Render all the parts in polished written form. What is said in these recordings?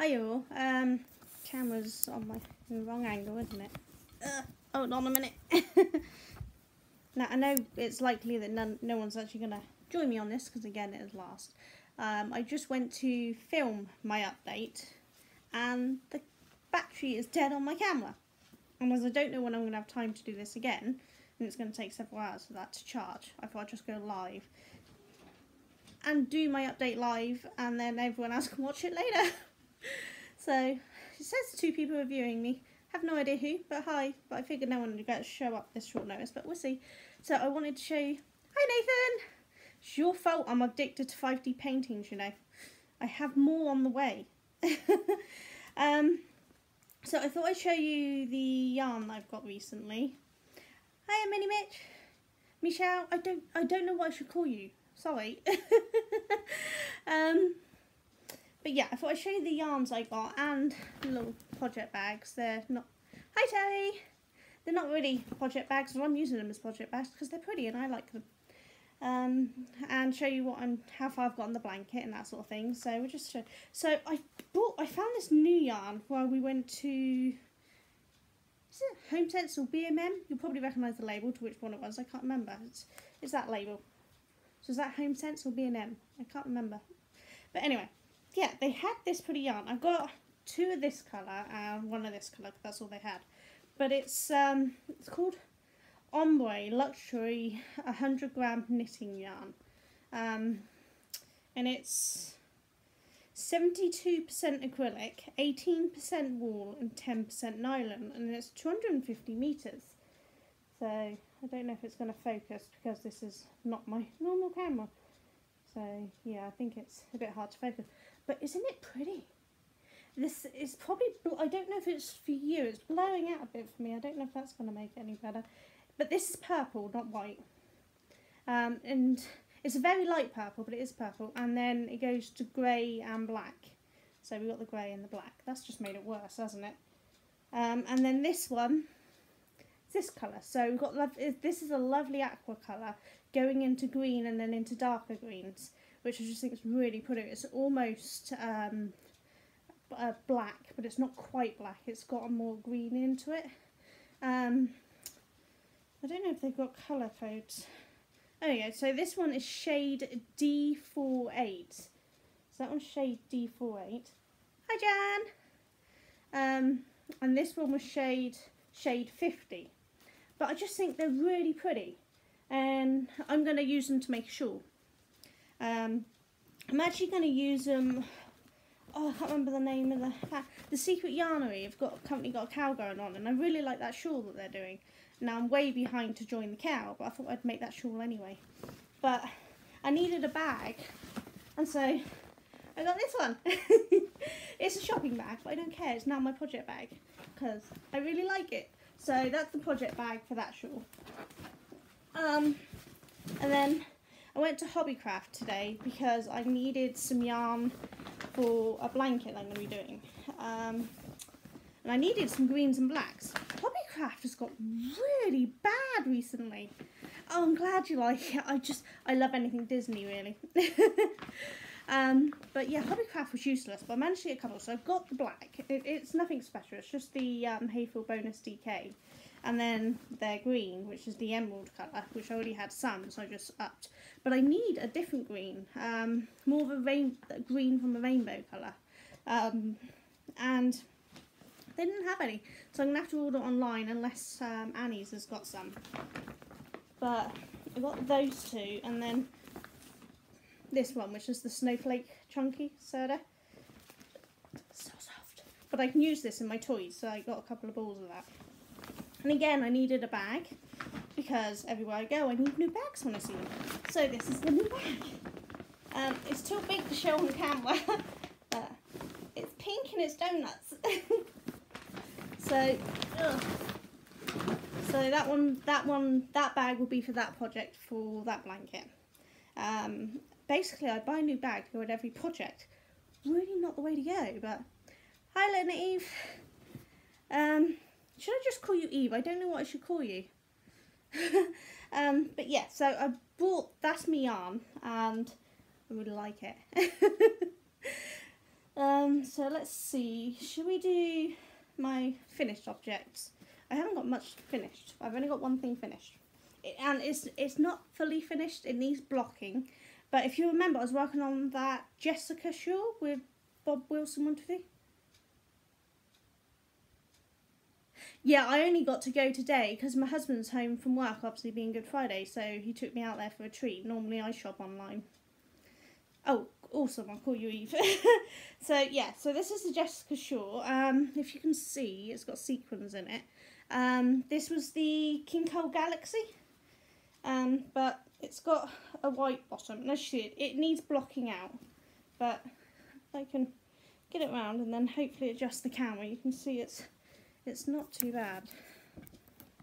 Hi all. Camera's on the wrong angle, isn't it? Hold on a minute. Now I know it's likely that no one's actually going to join me on this because again it is last. I just went to film my update and the battery is dead on my camera. And as I don't know when I'm going to have time to do this again, and it's going to take several hours for that to charge, I thought I'd just go live and do my update live and then everyone else can watch it later. So it says 2 people are viewing me. Have no idea who, but hi. But I figured no one would get to show up this short notice, but we'll see. So I wanted to show you. Hi Nathan! It's your fault I'm addicted to 5D paintings, you know. I have more on the way. So I thought I'd show you the yarn I've got recently. Hiya Mini Mitch. Michelle, I don't know what I should call you. Sorry. But yeah, I thought I'd show you the yarns I got and little project bags. They're not... Hi Terry! They're not really project bags, but I'm using them as project bags because they're pretty and I like them. And show you how far I've got on the blanket and that sort of thing. So we'll just show. So I found this new yarn while we went to... Is it Home Sense or BMM? You'll probably recognise the label to which one it was. I can't remember. It's that label. So is that Home Sense or B&M? I can't remember. But anyway, yeah, they had this pretty yarn. I've got 2 of this colour and 1 of this colour because that's all they had. But it's called Ombre Luxury 100-gram knitting yarn. And it's 72% acrylic, 18% wool and 10% nylon. And it's 250 metres. So I don't know if it's going to focus because this is not my normal camera. So yeah, I think it's a bit hard to focus. But isn't it pretty? This is probably, I don't know if it's for you, it's blowing out a bit for me. I don't know if that's going to make it any better. But this is purple, not white. And it's a very light purple, but it is purple. And then it goes to grey and black. So we've got the grey and the black. That's just made it worse, hasn't it? And then this one, this colour. So we've got this is a lovely aqua colour going into green and then into darker greens, which I just think is really pretty. It's almost black, but it's not quite black. It's got a more green into it. I don't know if they've got colour codes. Oh yeah, so this one is shade D48. So that one's shade D48. Hi Jan! And this one was shade 50. But I just think they're really pretty. And I'm going to use them to make a shawl. I'm actually going to use them... Oh, I can't remember the name of the Secret Yarnery. I've got a company got a cow going on, and I really like that shawl that they're doing. Now I'm way behind to join the cow, but I thought I'd make that shawl anyway. But I needed a bag, and so I got this one. It's a shopping bag, but I don't care. It's now my project bag because I really like it. So that's the project bag for that shawl. And then I went to Hobbycraft today because I needed some yarn for a blanket I'm going to be doing. And I needed some greens and blacks. Hobbycraft has got really bad recently. Oh, I'm glad you like it. I love anything Disney, really. But yeah, Hobbycraft was useless, but I managed to get a couple. So I've got the black. It's nothing special. It's just the Hayfield Bonus DK. And then their green, which is the emerald colour, which I already had some, so I just upped. But I need a different green, more of a green from a rainbow colour. And they didn't have any, so I'm going to have to order online unless Annie's has got some. But I got those 2, and then this one, which is the Snowflake Chunky Soda. So soft. But I can use this in my toys, so I got a couple of balls of that. And again, I needed a bag because everywhere I go, I need new bags when I see them. So this is the new bag. It's too big to show on the camera. It's pink and it's donuts. So that bag will be for that project for that blanket. Basically, I buy a new bag to go with every project. Really not the way to go, but hi, Lena Eve. Should I just call you Eve? I don't know what I should call you. But yeah, so I bought That's Me yarn and I really like it. So let's see, should we do my finished objects? I haven't got much finished. I've only got one thing finished. And it's not fully finished, it needs blocking. But if you remember, I was working on that Jessica shawl with Bob Wilson Montefiore. Yeah, I only got to go today because my husband's home from work, obviously being Good Friday, so he took me out there for a treat. Normally I shop online. Oh, awesome, I'll call you Eve. So yeah, so this is the Jessica shawl. If you can see, it's got sequins in it. This was the King Cole Galaxy, but it's got a white bottom. And as you see, it needs blocking out, but I can get it around and then hopefully adjust the camera. You can see it's not too bad.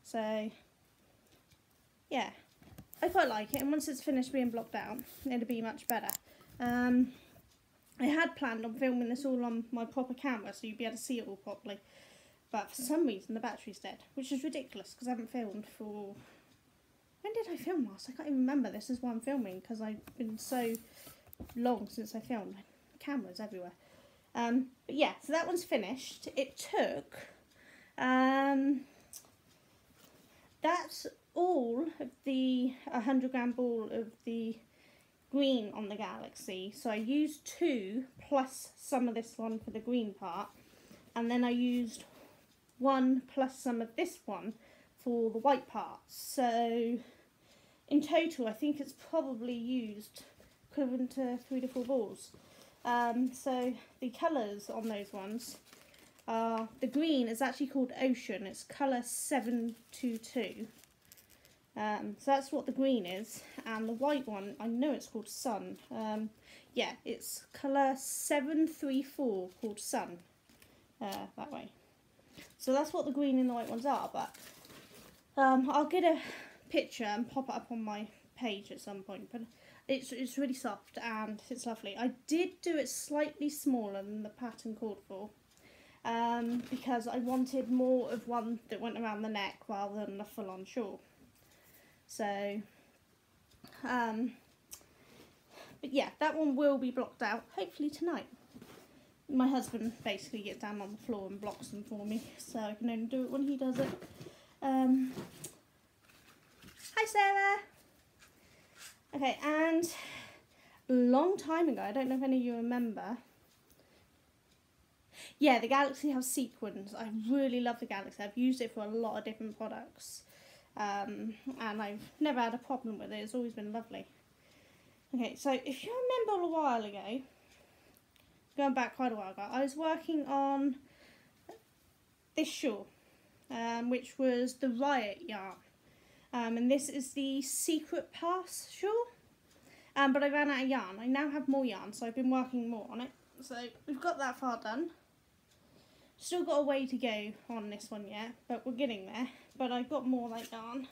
So yeah, I quite like it, and once it's finished being blocked out, it'll be much better. I had planned on filming this all on my proper camera so you'd be able to see it all properly, but for some reason the battery's dead, which is ridiculous because I haven't filmed for... When did I film last? I can't even remember. This is why I'm filming, because I've been so long since I filmed. Cameras everywhere. But yeah, so that one's finished. It took... that's all of the 100-gram ball of the green on the Galaxy. So I used 2 plus some of this one for the green part, and then I used 1 plus some of this one for the white parts. So in total I think it's probably used equivalent to 3 to 4 balls. So the colours on those ones are, the green is actually called Ocean, it's colour 722. So that's what the green is, and the white one, I know it's called Sun. Yeah, it's colour 734 called Sun, that way. So that's what the green and the white ones are, but I'll get a picture and pop it up on my page at some point, but it's really soft and it's lovely. I did do it slightly smaller than the pattern called for, because I wanted more of one that went around the neck rather than the full-on shawl. So, but yeah, that one will be blocked out, hopefully tonight. My husband basically gets down on the floor and blocks them for me, so I can only do it when he does it. Hi Sarah! Okay, and a long time ago, I don't know if any of you remember, yeah, the Galaxy has sequins. I really love the Galaxy. I've used it for a lot of different products. And I've never had a problem with it. It's always been lovely. Okay, so if you remember a while ago, going back quite a while ago, I was working on this shawl, which was the Riot yarn. And this is the Secret Pass shawl. But I ran out of yarn. I now have more yarn, so I've been working more on it. So we've got that far done. Still got a way to go on this one yet, but we're getting there. But I've got more like yarn,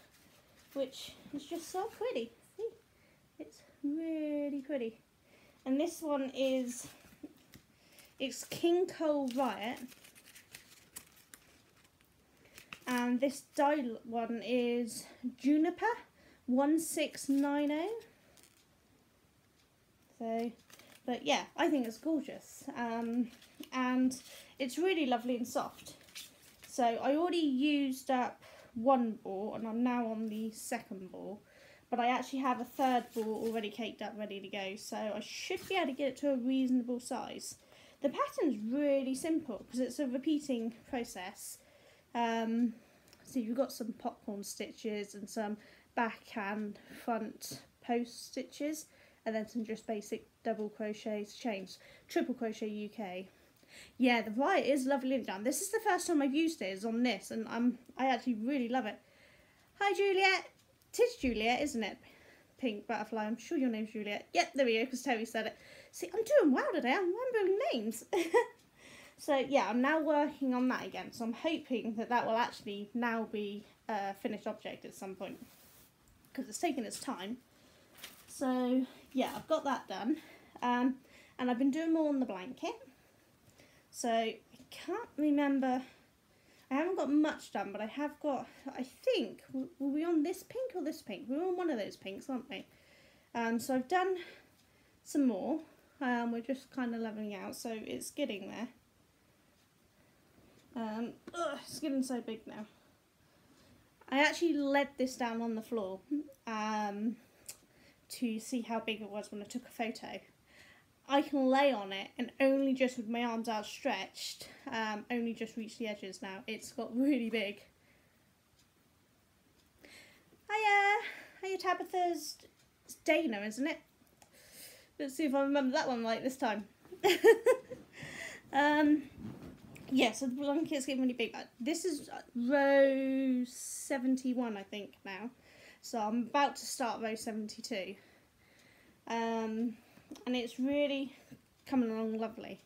which is just so pretty. See? It's really pretty. And this one is, it's King Cole Riot. And this dye one is Juniper 1690. So, but yeah, I think it's gorgeous. And it's really lovely and soft. So I already used up 1 ball and I'm now on the 2nd ball. But I actually have a 3rd ball already caked up, ready to go. So I should be able to get it to a reasonable size. The pattern's really simple because it's a repeating process. So you've got some popcorn stitches and some back and front post stitches, and then some just basic double crochets, chains, triple crochet UK. Yeah, the Riot is lovely done. This is the first time I've used it, is on this, and I actually really love it. Hi Juliet, it is Juliet, isn't it? Pink butterfly. I'm sure your name's Juliet. Yep, there we go, because Terry said it. See, I'm doing well today. I'm remembering names. So yeah, I'm now working on that again. So I'm hoping that that will actually now be a finished object at some point, because it's taken its time. So yeah, I've got that done, and I've been doing more on the blanket. So I can't remember. I haven't got much done, but I have got. I think were we on this pink or this pink? We were on one of those pinks, aren't we? So I've done some more. We're just kind of leveling out, so it's getting there. It's getting so big now. I actually laid this down on the floor to see how big it was when I took a photo. I can lay on it and only just with my arms outstretched, only just reach the edges now. It's got really big. Hiya Tabitha's. It's Dana, isn't it? Let's see if I remember that one right this time. Yeah, so the blanket's getting really big. This is row 71, I think, now. So I'm about to start row 72. And it's really coming along lovely.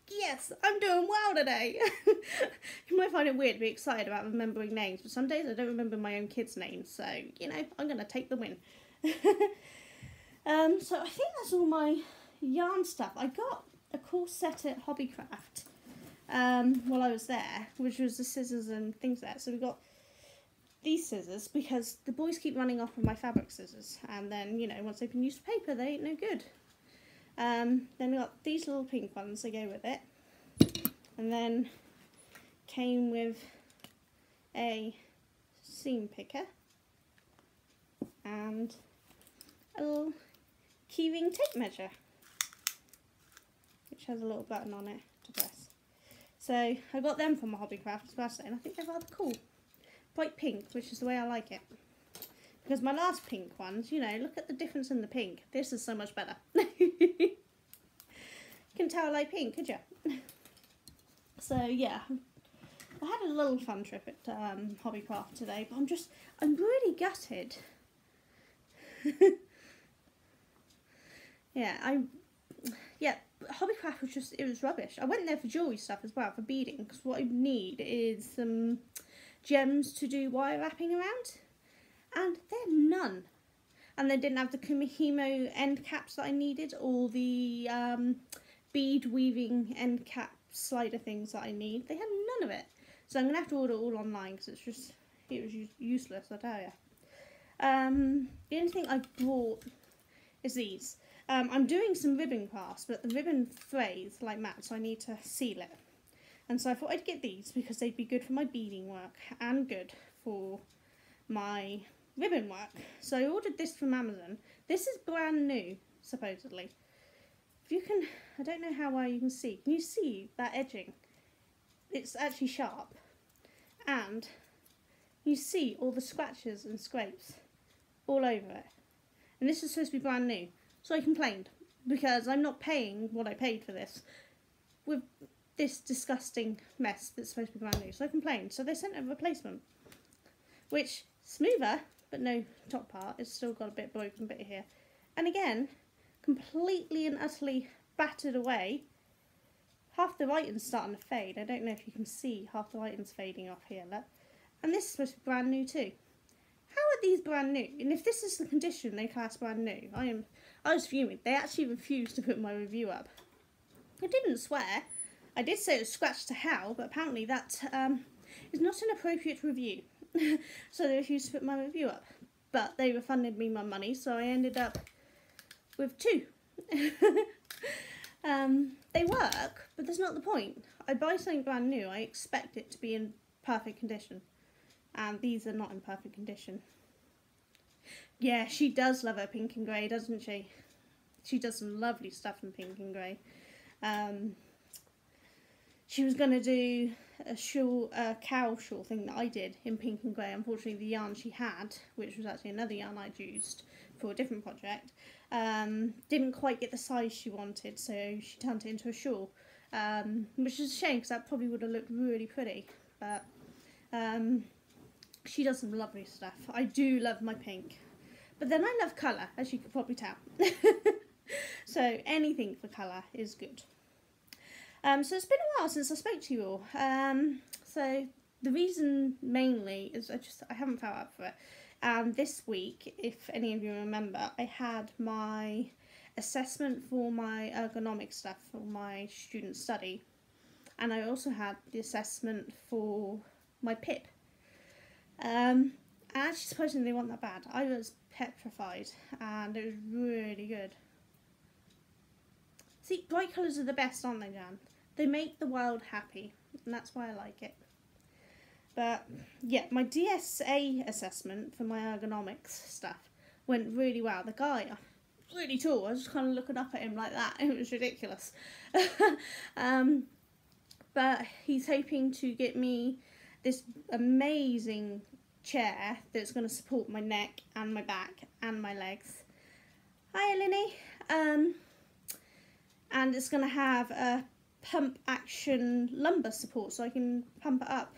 Yes, I'm doing well today. You might find it weird to be excited about remembering names, but some days I don't remember my own kids' names, so, you know, I'm going to take the win. So I think that's all my yarn stuff. I got a course set at Hobbycraft while I was there, which was the scissors and things like that. So we got these scissors because the boys keep running off with my fabric scissors, and then, you know, once they've been used for paper, they ain't no good. Then we got these little pink ones that go with it, and then came with a seam picker and a little keyring tape measure, which has a little button on it to press. So I got them from a Hobbycraft as well, and I think they're rather cool. Bright pink, which is the way I like it. Because my last pink ones, you know, look at the difference in the pink. This is so much better. You can tell I like pink, could you? So yeah, I had a little fun trip at Hobbycraft today, but I'm really gutted. Hobbycraft was it was rubbish. I went there for jewellery stuff as well, for beading, because what I need is some gems to do wire wrapping around, and they had none. And they didn't have the Kumihimo end caps that I needed, or the bead weaving end cap slider things that I need. They had none of it. So I'm going to have to order it all online, because it was useless, I tell you. The only thing I bought is these. I'm doing some ribbon crafts, but the ribbon frays like matte, so I need to seal it. And so I thought I'd get these because they'd be good for my beading work and good for my ribbon work. So I ordered this from Amazon. This is brand new, supposedly. If you can, I don't know how well you can see. Can you see that edging? It's actually sharp. And you see all the scratches and scrapes all over it. And this is supposed to be brand new. So I complained because I'm not paying what I paid for this with this disgusting mess that's supposed to be brand new. So I complained. So they sent a replacement, which smoother, but no top part. It's still got a bit broken bit here. And again, completely and utterly battered away. Half the writing's starting to fade. I don't know if you can see half the writing's fading off here. Look. And this is supposed to be brand new too. How are these brand new? And if this is the condition they class brand new, I was fuming. They actually refused to put my review up. I didn't swear. I did say it was scratched to hell, but apparently that is not an appropriate review. So they refused to put my review up. But they refunded me my money, so I ended up with 2. They work, but that's not the point. I buy something brand new, I expect it to be in perfect condition. And these are not in perfect condition. Yeah, she does love her pink and grey, doesn't she? She does some lovely stuff in pink and grey. She was going to do a cow shawl thing that I did in pink and grey. Unfortunately, the yarn she had, which was actually another yarn I'd used for a different project, didn't quite get the size she wanted, so she turned it into a shawl, which is a shame because that probably would have looked really pretty. But she does some lovely stuff. I do love my pink. But then I love colour, as you could probably tell. So anything for colour is good. So it's been a while since I spoke to you all. So the reason mainly is I haven't felt up for it. And this week, if any of you remember, I had my assessment for my ergonomic stuff for my student study. And I also had the assessment for my PIP. And actually, supposedly they weren't that bad. I was petrified, and it was really good. See, bright colours are the best, aren't they, Jan? They make the world happy, and that's why I like it. But yeah, my DSA assessment for my ergonomics stuff went really well. The guy, really tall, I was just kind of looking up at him like that. It was ridiculous. But he's hoping to get me this amazing chair that's going to support my neck and my back and my legs. Hi, Eleni. And it's going to have a pump action lumbar support, so I can pump it up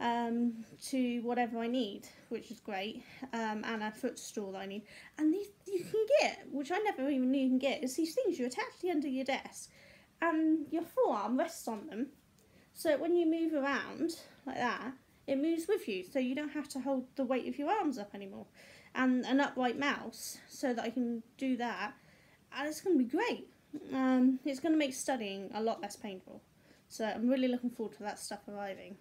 to whatever I need, which is great, and a footstool that I need. And these you can get, which I never even knew you can get, is these things you attach to the end of your desk, and your forearm rests on them, so when you move around like that, it moves with you, so you don't have to hold the weight of your arms up anymore. And an upright mouse, so that I can do that, and it's going to be great. It's going to make studying a lot less painful, so I'm really looking forward to that stuff arriving.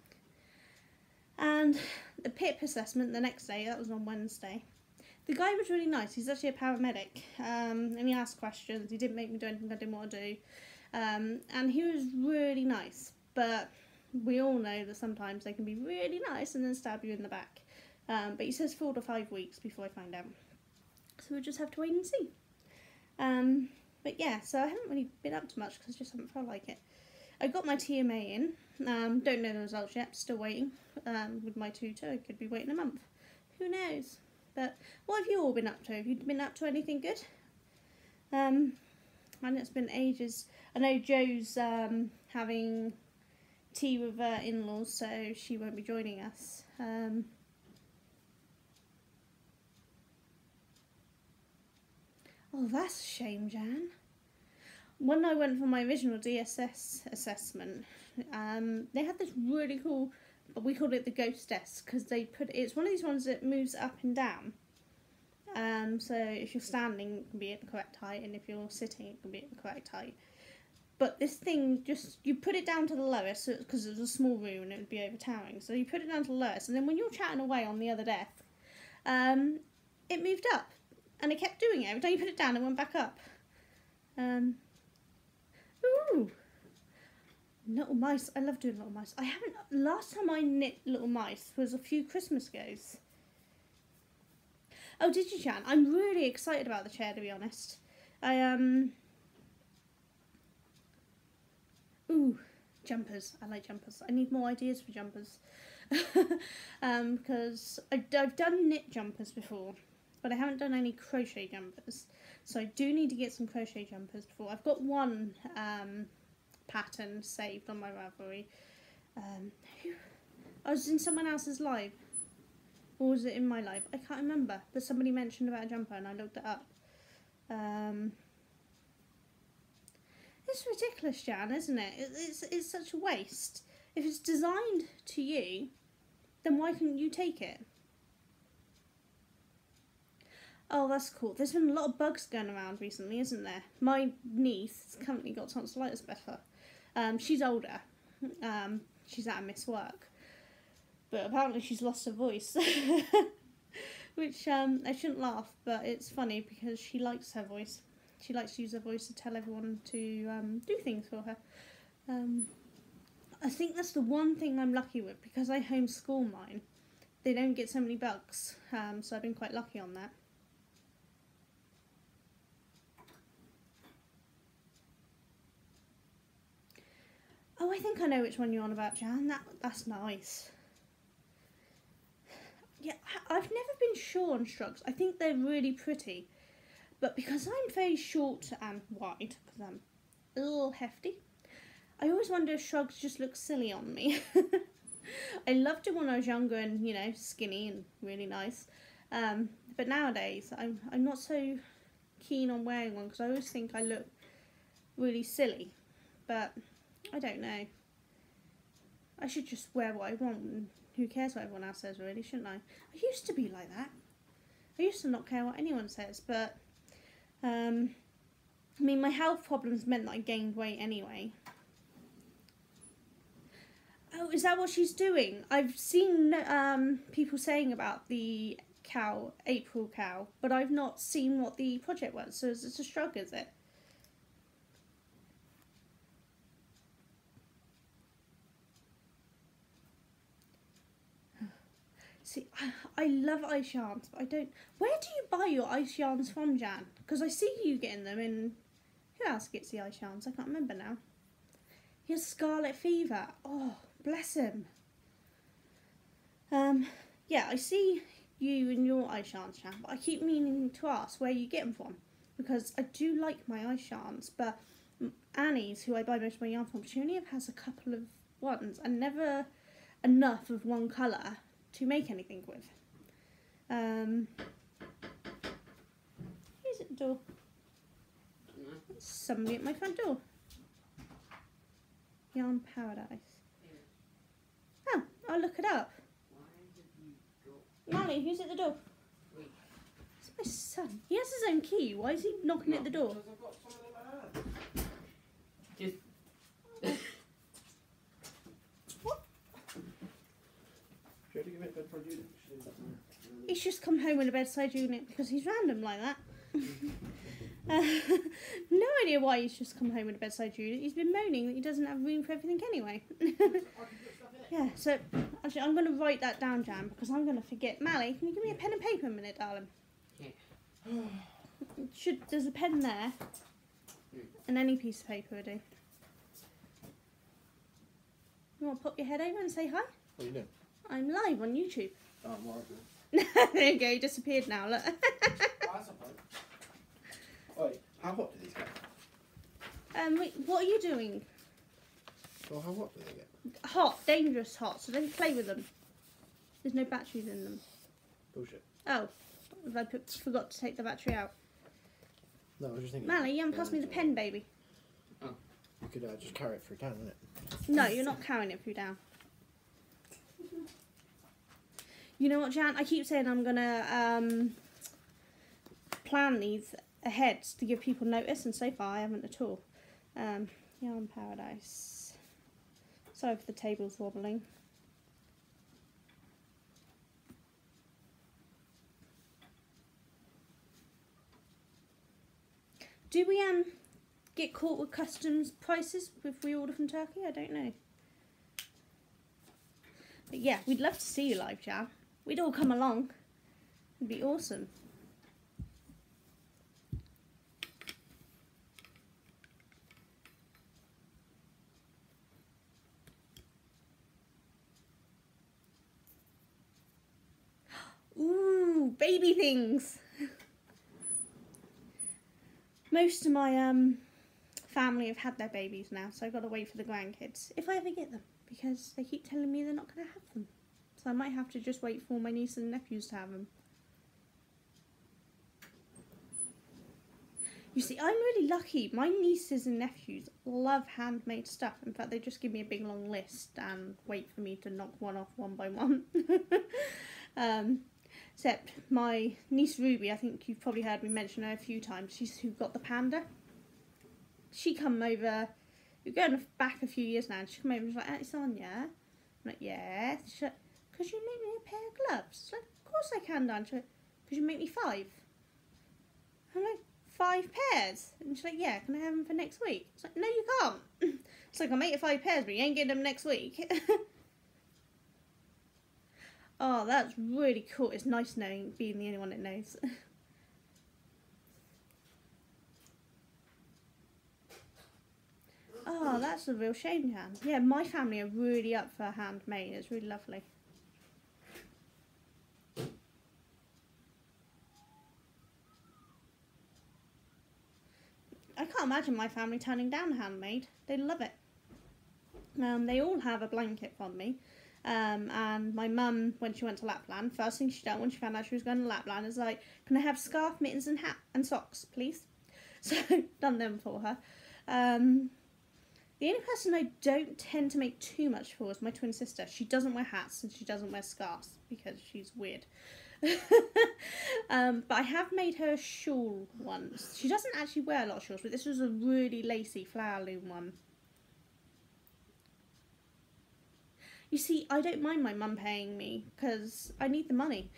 And the PIP assessment the next day, that was on Wednesday. The guy was really nice. He's actually a paramedic, and he asked questions. He didn't make me do anything I didn't want to do, and he was really nice. But we all know that sometimes they can be really nice and then stab you in the back. But he says 4 to 5 weeks before I find out, so we'll just have to wait and see. But yeah, so I haven't really been up to much because I just haven't felt like it. I got my TMA in. Don't know the results yet, still waiting. With my tutor, I could be waiting a month. Who knows? But what have you all been up to? Have you been up to anything good? I know it's been ages. I know Jo's having tea with her in-laws, so she won't be joining us. Oh, that's a shame, Jan. When I went for my original DSS assessment, they had this really cool, we called it the ghost desk, because they put it's one of these ones that moves up and down. So if you're standing, it can be at the correct height, and if you're sitting, it can be at the correct height. But this thing, just you put it down to the lowest, because it was a small room and it would be overtowering. So you put it down to the lowest, and then when you're chatting away on the other desk, it moved up, and it kept doing it. Every time you put it down, it went back up. Ooh, little mice. I love doing little mice. I haven't. Last time I knit little mice was a few Christmas goes. Oh, did you, Jan? I'm really excited about the chair, to be honest. Ooh, jumpers. I like jumpers. I need more ideas for jumpers. Because I've done knit jumpers before, but I haven't done any crochet jumpers. So I do need to get some crochet jumpers before. I've got one pattern saved on my Ravelry. I was in someone else's live. Or was it in my live? I can't remember. But somebody mentioned about a jumper and I looked it up. It's ridiculous, Jan, isn't it? It's such a waste. If it's designed to you, then why couldn't you take it? Oh, that's cool. There's been a lot of bugs going around recently, isn't there? My niece has currently got tonsillitis better. She's older. She's at a Miss Work. But apparently she's lost her voice. Which, I shouldn't laugh, but it's funny because she likes her voice. She likes to use her voice to tell everyone to do things for her. I think that's the one thing I'm lucky with, because I homeschool mine. They don't get so many bugs, so I've been quite lucky on that. Oh, I think I know which one you're on about, Jan. That's nice. Yeah, I've never been sure on shrugs. I think they're really pretty. But because I'm very short and wide, because I'm a little hefty, I always wonder if shrugs just look silly on me. I loved it when I was younger and, you know, skinny and really nice. But nowadays, I'm not so keen on wearing one because I always think I look really silly. But I don't know. I should just wear what I want and who cares what everyone else says, really, shouldn't I? I used to be like that. I used to not care what anyone says, but I mean, my health problems meant that I gained weight anyway. Oh, is that what she's doing? I've seen people saying about the cow, April cow, but I've not seen what the project was. So it's a shrug, is it? See, I love ice yarns, but I don't... Where do you buy your ice yarns from, Jan? Because I see you getting them in... Who else gets the ice yarns? I can't remember now. He has scarlet fever. Oh, bless him. Yeah, I see you and your ice yarns, Jan, but I keep meaning to ask where you get them from. Because I do like my ice yarns, but Annie's, who I buy most of my yarn from, she only ever has a couple of ones and never enough of one colour to make anything with. Who's at the door? There's somebody at my front door. Yarn Paradise. Oh, I'll look it up. Molly, who's at the door? It's my son. He has his own key. Why is he knocking at the door? Just What? Unit. He's just come home with a bedside unit because he's random like that. No idea why he's just come home with a bedside unit. He's been moaning that he doesn't have room for everything anyway. Yeah, so actually I'm going to write that down, Jan, because I'm going to forget. Mally, can you give me a pen and paper a minute, darling? yeah. There's a pen there, and any piece of paper will do. You want to pop your head over and say hi? What are you doing? I'm live on YouTube. Oh, I'm alright. There you go, he disappeared now, look. Oi, how hot do these get? Wait, what are you doing? Well, how hot do they get? Hot, dangerous hot, so don't play with them. There's no batteries in them. Bullshit. Oh, I forgot to take the battery out. No, I was just thinking. Mally, you haven't passed me the pen, baby. You could just carry it through town, innit? No, you're not carrying it through down. You know what, Jan? I keep saying I'm gonna plan these ahead to give people notice, and so far I haven't at all. Yarn Paradise. Sorry if the table's wobbling. Do we get caught with customs prices if we order from Turkey? I don't know. But yeah, we'd love to see you live, Jan. We'd all come along. It'd be awesome. Ooh, baby things. Most of my family have had their babies now, so I've got to wait for the grandkids, if I ever get them, because they keep telling me they're not going to have them. So I might have to just wait for my nieces and nephews to have them. You see, I'm really lucky. My nieces and nephews love handmade stuff. In fact, they just give me a big long list and wait for me to knock one off one by one. Except my niece Ruby, I think you've probably heard me mention her a few times. She's who got the panda. She come over, we're going back a few years now, and she come over and she's like, Auntie Sonia. I'm like, yeah. She's like, could you make me a pair of gloves? She's like, of course I can, Dan. She's like, could you make me 5? I'm like, 5 pairs? And she's like, yeah, can I have them for next week? It's like, no you can't. It's like, I'll make you 5 pairs, but you ain't getting them next week. Oh, that's really cool. It's nice knowing, being the only one that knows. Oh, that's a real shame, Jan. Yeah, my family are really up for handmade. It's really lovely. I can't imagine my family turning down handmade. They love it. They all have a blanket from me. And my mum, when she went to Lapland, first thing she done when she found out she was going to Lapland is like, can I have scarf, mittens and hat and socks, please? So, done them for her. The only person I don't tend to make too much for is my twin sister. She doesn't wear hats and she doesn't wear scarves because she's weird. But I have made her a shawl once. She doesn't actually wear a lot of shawls, but this was a really lacy flower loom one. You see, I don't mind my mum paying me because I need the money.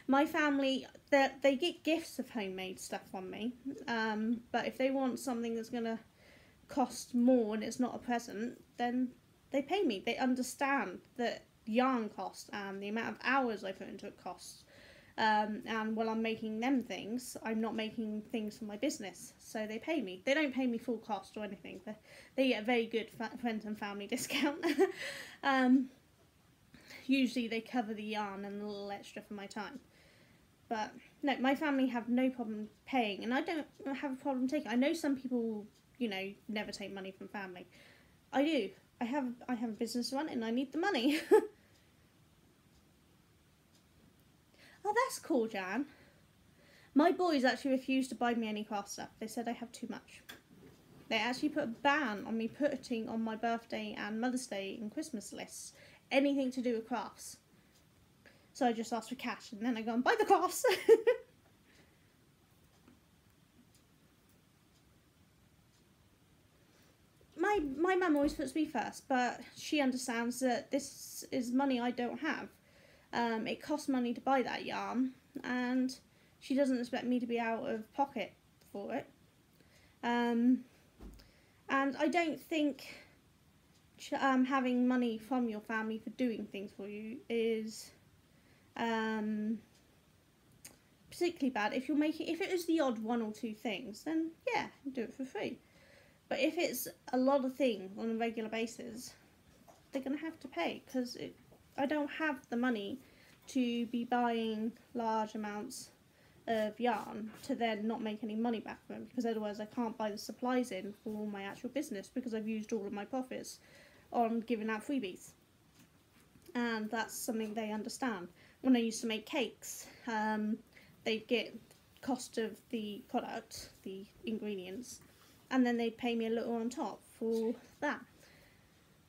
My family, they get gifts of homemade stuff from me. But if they want something that's going to cost more and it's not a present, then they pay me. They understand that yarn costs and the amount of hours I put into it costs. And while I'm making them things, I'm not making things for my business, so they pay me. They don't pay me full cost or anything. They get a very good friends and family discount. Usually they cover the yarn and a little extra for my time. But no, my family have no problem paying, and I don't have a problem taking. I know some people, you know, never take money from family. I do. I have a business to run and I need the money. Oh, that's cool, Jan. My boys actually refused to buy me any craft stuff. They said I have too much. They actually put a ban on me putting on my birthday and Mother's Day and Christmas lists anything to do with crafts. So I just asked for cash and then I go and buy the crafts. My mum always puts me first, but she understands that this is money I don't have. It costs money to buy that yarn, and she doesn't expect me to be out of pocket for it. And I don't think having money from your family for doing things for you is particularly bad. If it is the odd one or two things, then yeah, do it for free. But if it's a lot of things on a regular basis, they're going to have to pay, because I don't have the money to be buying large amounts of yarn to then not make any money back from them, because otherwise I can't buy the supplies in for my actual business, because I've used all of my profits on giving out freebies. And that's something they understand. When I used to make cakes, they'd get cost of the product, the ingredients, and then they'd pay me a little on top for that.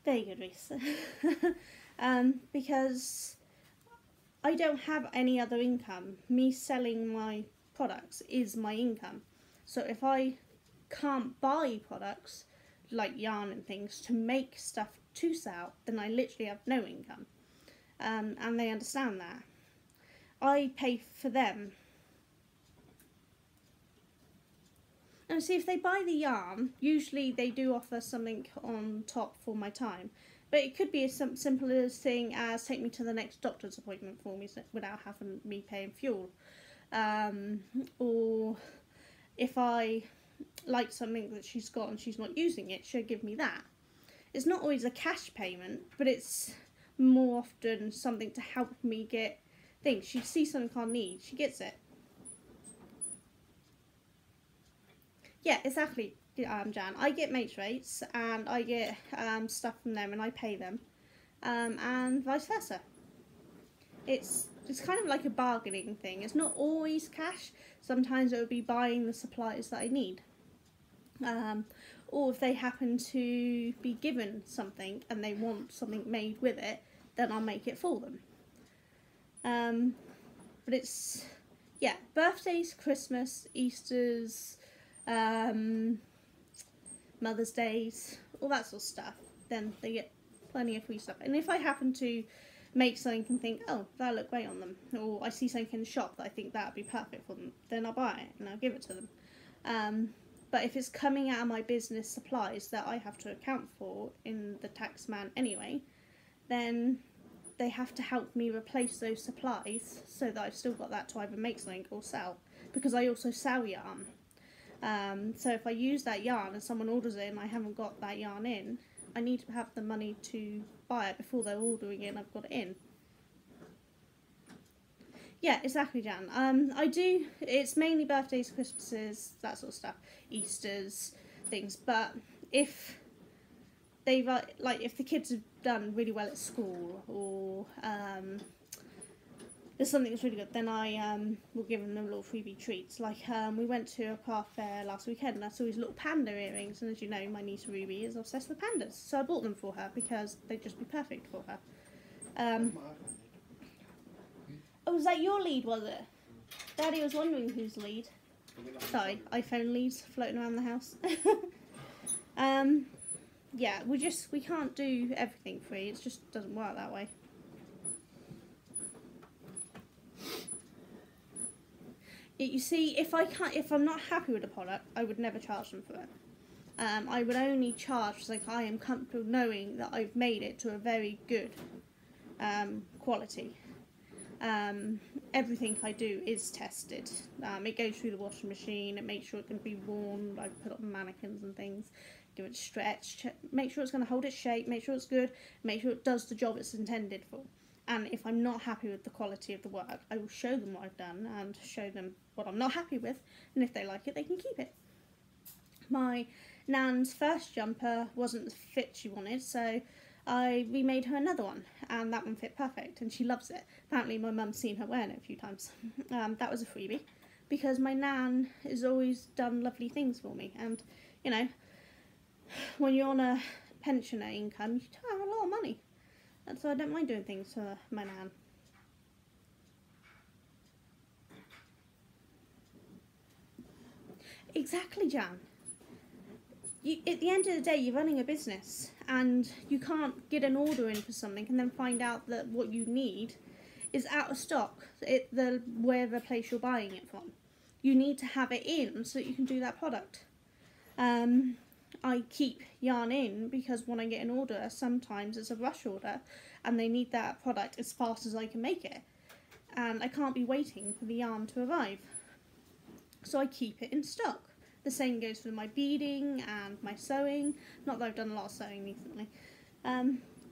Very good, Reese. Because I don't have any other income. Me selling my products is my income. So if I can't buy products like yarn and things to make stuff to sell, then I literally have no income. And they understand that. I pay for them. And see, if they buy the yarn, usually they do offer something on top for my time. But it could be as simple as thing as take me to the next doctor's appointment for me without having me paying fuel. Or if I like something that she's got and she's not using it, she'll give me that. It's not always a cash payment, but it's more often something to help me get things. She sees something I need, she gets it. Yeah, exactly, Jan. I get mates rates and I get stuff from them and I pay them, and vice versa. It's kind of like a bargaining thing. It's not always cash. Sometimes it would be buying the supplies that I need. Or if they happen to be given something and they want something made with it, then I'll make it for them. But it's, yeah, birthdays, Christmas, Easters, Mother's Days, all that sort of stuff, then they get plenty of free stuff. And if I happen to make something and think, oh, that'll look great on them, or I see something in the shop that I think that would be perfect for them, then I'll buy it and I'll give it to them. But if it's coming out of my business supplies that I have to account for in the tax man anyway, then they have to help me replace those supplies so that I've still got that to either make something or sell, because I also sell yarn. So if I use that yarn and someone orders it and I haven't got that yarn in, I need to have the money to buy it before they're ordering it and I've got it in. Yeah, exactly, Jan. I do, it's mainly birthdays, Christmases, that sort of stuff, Easters, things, but if they've, like, if the kids have done really well at school, or there's something that's really good, then I will give them little freebie treats. Like, we went to a craft fair last weekend and I saw these little panda earrings, and as you know, my niece Ruby is obsessed with pandas, so I bought them for her because they'd just be perfect for her. Oh, was that your lead, was it? Daddy was wondering whose lead. Sorry, iPhone leads floating around the house. Yeah, we can't do everything free, it just doesn't work that way. You see, if I'm not happy with a product, I would never charge them for it. I would only charge like I am comfortable knowing that I've made it to a very good quality. Everything I do is tested. It goes through the washing machine, it makes sure it can be worn, I put on mannequins and things, give it a stretch, make sure it's going to hold its shape, make sure it's good, make sure it does the job it's intended for. And if I'm not happy with the quality of the work, I will show them what I've done and show them what I'm not happy with, and if they like it, they can keep it. My nan's first jumper wasn't the fit she wanted, so I remade her another one, and that one fit perfect, and she loves it. Apparently my mum's seen her wearing it a few times. That was a freebie, because my nan has always done lovely things for me, and, you know, when you're on a pensioner income, you don't have a lot of money, and so I don't mind doing things for my nan. Exactly, Jan. At the end of the day, you're running a business, and you can't get an order in for something and then find out that what you need is out of stock at wherever place you're buying it from. You need to have it in so that you can do that product. I keep yarn in because when I get an order, sometimes it's a rush order and they need that product as fast as I can make it, and I can't be waiting for the yarn to arrive, so I keep it in stock. The same goes for my beading and my sewing. Not that I've done a lot of sewing recently.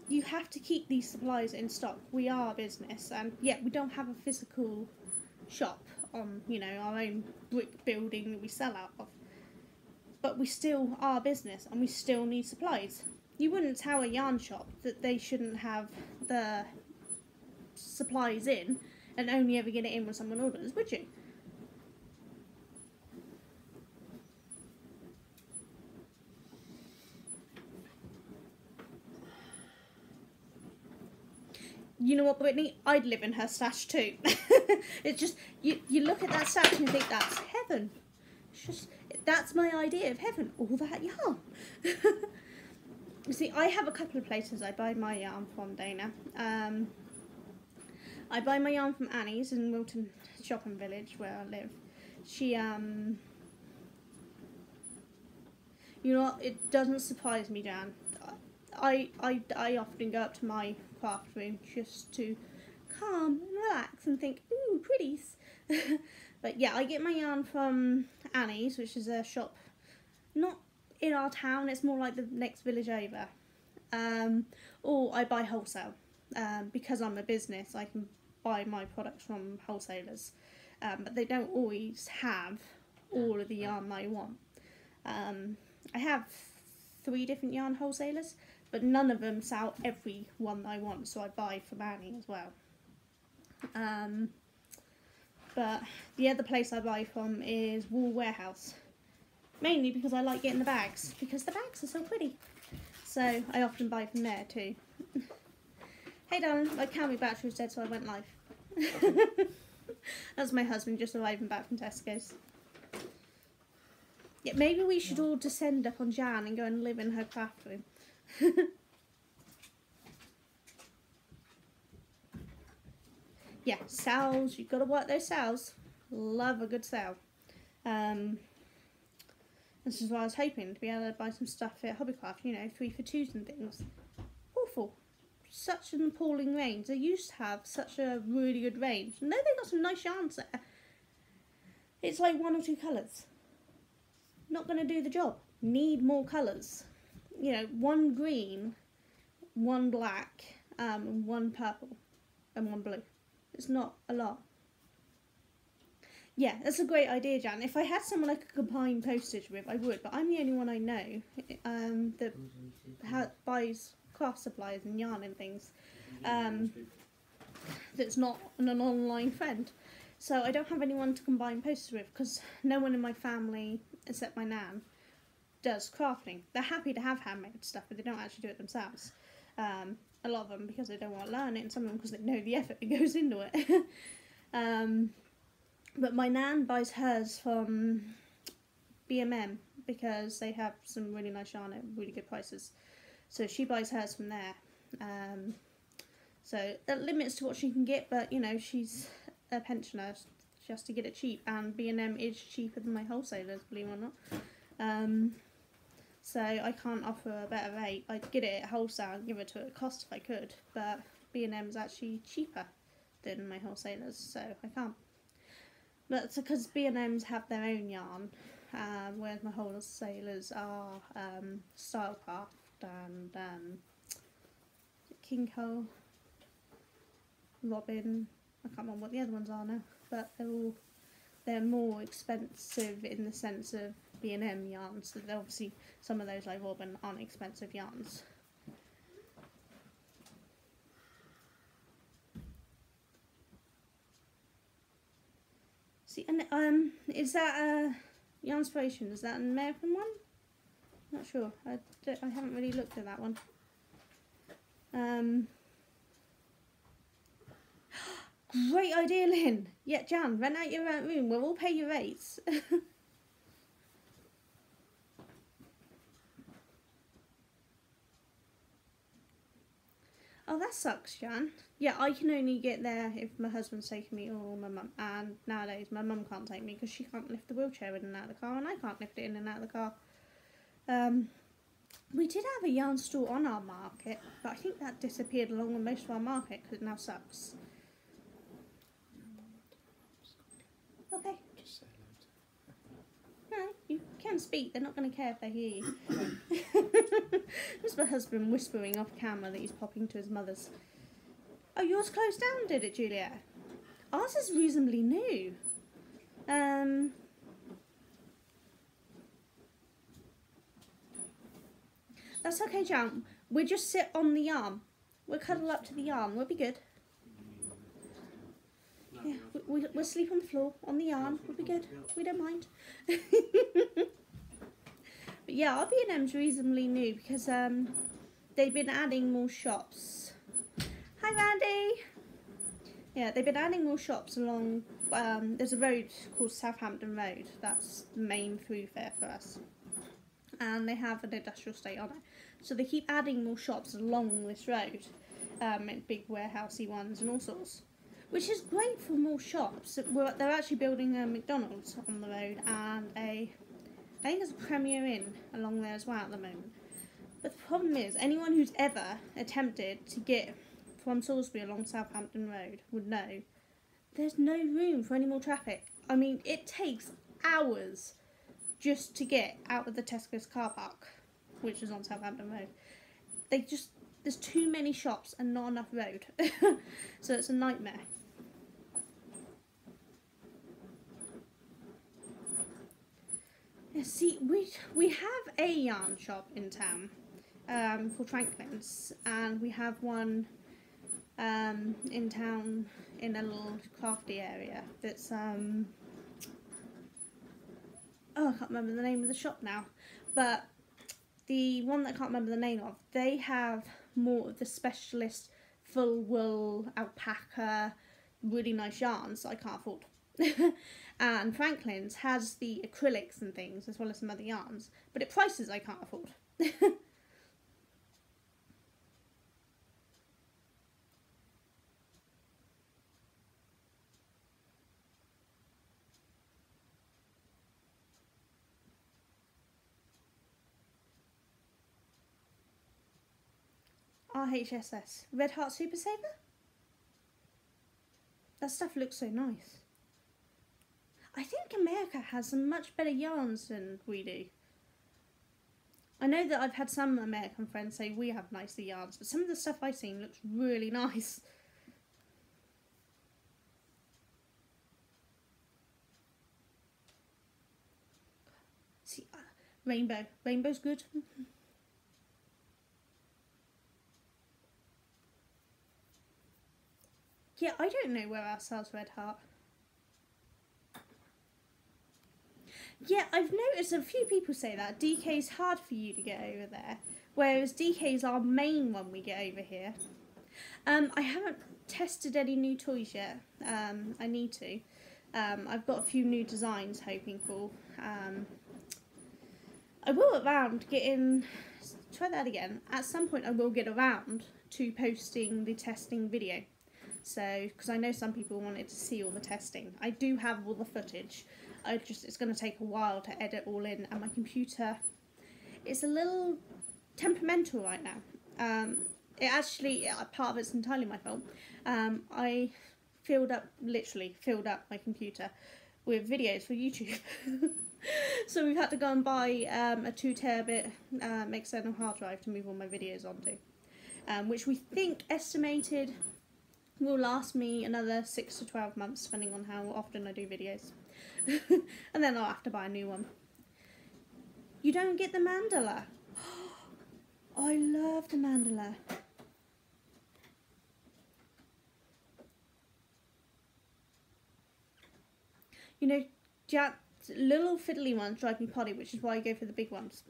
You have to keep these supplies in stock. We are a business, and yeah, we don't have a physical shop on, you know, our own brick building that we sell out of. But we still are a business, and we still need supplies. You wouldn't tell a yarn shop that they shouldn't have the supplies in and only ever get it in when someone orders, would you? You know what, Brittany? I'd live in her stash too. It's just, you look at that stash and you think, that's heaven. It's just, that's my idea of heaven, all that yarn. You see, I have a couple of places I buy my yarn from, Dana. I buy my yarn from Annie's in Wilton Shopping Village, where I live. She, you know what, it doesn't surprise me, Jan. I often go up to my craft room just to calm and relax and think, ooh, pretties. But yeah, I get my yarn from Annie's, which is a shop not in our town, it's more like the next village over. Or I buy wholesale. Because I'm a business, I can buy my products from wholesalers. But they don't always have all of the yarn I want. I have 3 different yarn wholesalers, but none of them sell every one that I want, so I buy from Annie as well. But the other place I buy from is Wool Warehouse, mainly because I like getting the bags, because the bags are so pretty. So I often buy from there too. Hey darling, my camera battery was dead, so I went live. That's my husband just arriving back from Tesco's. Yeah, maybe we should all descend up on Jan and go and live in her craft room. Yeah, sales, you've got to work those sales. Love a good sale. This is what I was hoping, to be able to buy some stuff at Hobbycraft, you know, 3 for 2s and things. Awful. Such an appalling range. They used to have such a really good range. No, they've got some nice yarns there. It's like 1 or 2 colours. Not going to do the job. Need more colours. You know, 1 green, 1 black, 1 purple, and 1 blue. It's not a lot. Yeah, that's a great idea, Jan. If I had someone I could combine postage with, I would. But I'm the only one I know that buys craft supplies and yarn and things. That's not an online friend. So I don't have anyone to combine postage with, because no one in my family, except my nan, does crafting. They're happy to have handmade stuff, but they don't actually do it themselves. A lot of them because they don't want to learn it, and some of them because they know the effort that goes into it. But my nan buys hers from B&M because they have some really nice yarn at really good prices. So she buys hers from there. So that limits to what she can get, but you know, she's a pensioner. She has to get it cheap, and B&M is cheaper than my wholesalers, believe it or not. So I can't offer a better rate. I'd get it at wholesale and give it to her at cost if I could, but B&M's actually cheaper than my wholesalers, so I can't. But it's because B&M's have their own yarn, whereas my wholesalers are Stylecraft and King Cole, Robin. I can't remember what the other ones are now, but they're more expensive in the sense of B&M yarns. So obviously some of those like Robin aren't expensive yarns. See, and is that a Yarnspiration? Is that an American one? Not sure. I haven't really looked at that one. Great idea, Lynn. Yeah, Jan, rent out your room. We'll all pay your rates. Oh, that sucks, Jan. Yeah, I can only get there if my husband's taking me or my mum. And nowadays, my mum can't take me because she can't lift the wheelchair in and out of the car, and I can't lift it in and out of the car. We did have a yarn store on our market, but I think that disappeared along with most of our market because it now sucks. Okay. Just say No, you can speak. They're not going to care if they hear you. There's my husband whispering off camera that he's popping to his mother's. Oh, yours closed down, did it, Juliet? Ours is reasonably new. That's okay, Jan. We'll just sit on the yarn. We'll cuddle up to the yarn. We'll be good. Yeah, we'll sleep on the floor, on the yarn. We'll be good. We don't mind. But yeah, our B&M's reasonably new because they've been adding more shops. Hi, Randy. Yeah, they've been adding more shops along. There's a road called Southampton Road. That's the main thoroughfare for us. And they have an industrial estate on it. So they keep adding more shops along this road. Big warehousey ones and all sorts. Which is great for more shops. They're actually building a McDonald's on the road and I think there's a Premier Inn along there as well at the moment. But the problem is, anyone who's ever attempted to get from Salisbury along Southampton Road would know there's no room for any more traffic. I mean, it takes hours just to get out of the Tesco's car park, which is on Southampton Road. There's too many shops and not enough road. So it's a nightmare. Yeah, see, we have a yarn shop in town called Franklin's, and we have one in town in a little crafty area that's oh, I can't remember the name of the shop now, but the one that I can't remember the name of, they have more of the specialist full wool, alpaca, really nice yarns that I can't afford. And Franklin's has the acrylics and things as well as some other yarns, but at prices I can't afford. RHSS, Red Heart Super Saver? That stuff looks so nice. I think America has some much better yarns than we do. I know that I've had some American friends say we have nicer yarns, but some of the stuff I've seen looks really nice. See, rainbow. Rainbow's good. Yeah, I don't know where else sells Red Heart. Yeah, I've noticed a few people say that DK's hard for you to get over there, whereas DK's our main one we get over here. I haven't tested any new toys yet. I need to. I've got a few new designs hoping for. I will around getting. Try that again. At some point, I will get around to posting the testing video. So, because I know some people wanted to see all the testing. I do have all the footage. It's going to take a while to edit all in, and my computer is a little temperamental right now. It actually, part of it's entirely my fault. I literally filled up my computer with videos for YouTube. So we've had to go and buy a 2 terabit external hard drive to move all my videos onto, which we think estimated will last me another 6 to 12 months, depending on how often I do videos. And then I'll have to buy a new one. You don't get the mandala. I love the mandala. You know, little fiddly ones drive me potty, which is why I go for the big ones.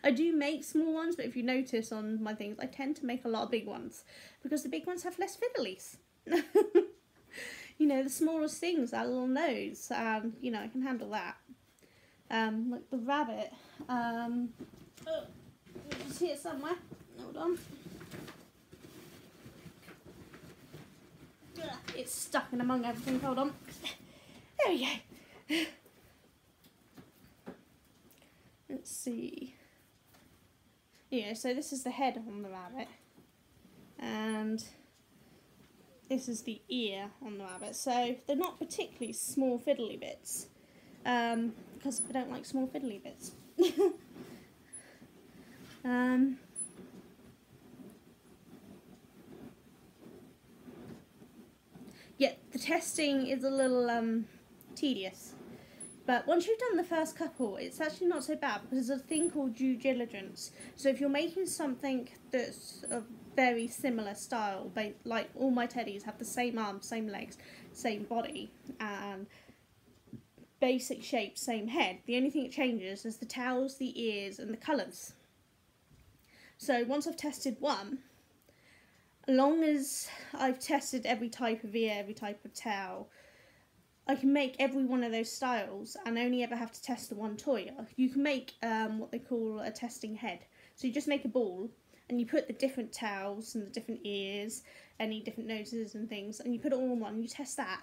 I do make small ones, but if you notice on my things, I tend to make a lot of big ones because the big ones have less fiddlies. You know, the smallest things, that little nose, you know, I can handle that. Like the rabbit. Oh, it's here somewhere. Hold on. It's stuck in among everything. Hold on. There we go. Let's see. Yeah, so this is the head on the rabbit, and this is the ear on the rabbit. So they're not particularly small fiddly bits, because I don't like small fiddly bits. Yeah, the testing is a little tedious. But once you've done the first couple, it's actually not so bad because there's a thing called due diligence. So if you're making something that's a very similar style, like all my teddies have the same arms, same legs, same body, and basic shape, same head. The only thing that changes is the tails, the ears, and the colours. So once I've tested one, as long as I've tested every type of ear, every type of tail, I can make every one of those styles and only ever have to test the one toy. You can make what they call a testing head. So you just make a ball and you put the different tails and the different ears, any different noses and things, and you put it all in one and you test that.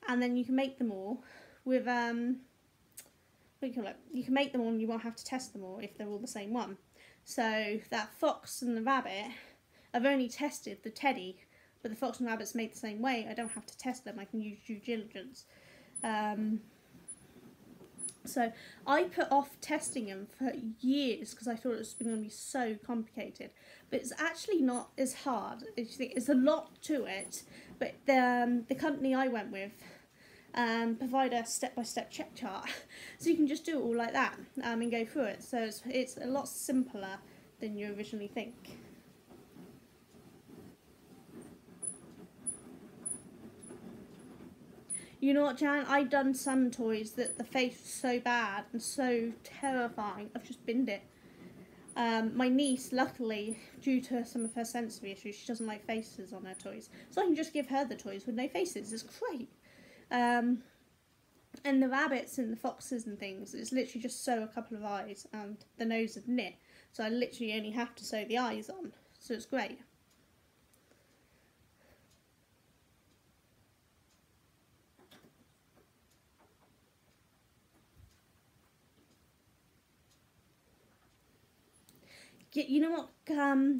And then you can make them all with, what do you call it? You can make them all and you won't have to test them all if they're all the same one. So that fox and the rabbit, I've only tested the teddy, but the fox and rabbit's made the same way. I don't have to test them. I can use due diligence. So I put off testing them for years because I thought it was going to be so complicated. But it's actually not as hard. It's a lot to it. But the company I went with provide a step-by-step check chart. So you can just do it all like that and go through it. So it's a lot simpler than you originally think. You know what, Jan? I've done some toys that the face was so bad and so terrifying, I've just binned it. My niece, luckily, due to some of her sensory issues, she doesn't like faces on her toys. So I can just give her the toys with no faces. It's great. And the rabbits and the foxes and things, it's literally just sew a couple of eyes and the nose is knit. So I literally only have to sew the eyes on. So it's great. You know what,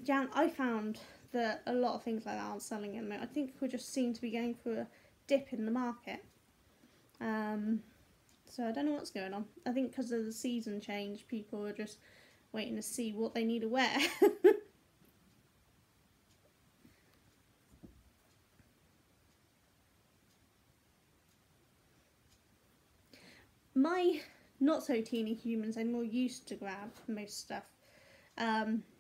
Jan, I found that a lot of things like that aren't selling at the moment. I think we just seem to be going through a dip in the market. So I don't know what's going on. I think because of the season change, people are just waiting to see what they need to wear. My not so teeny humans are more used to grab most stuff.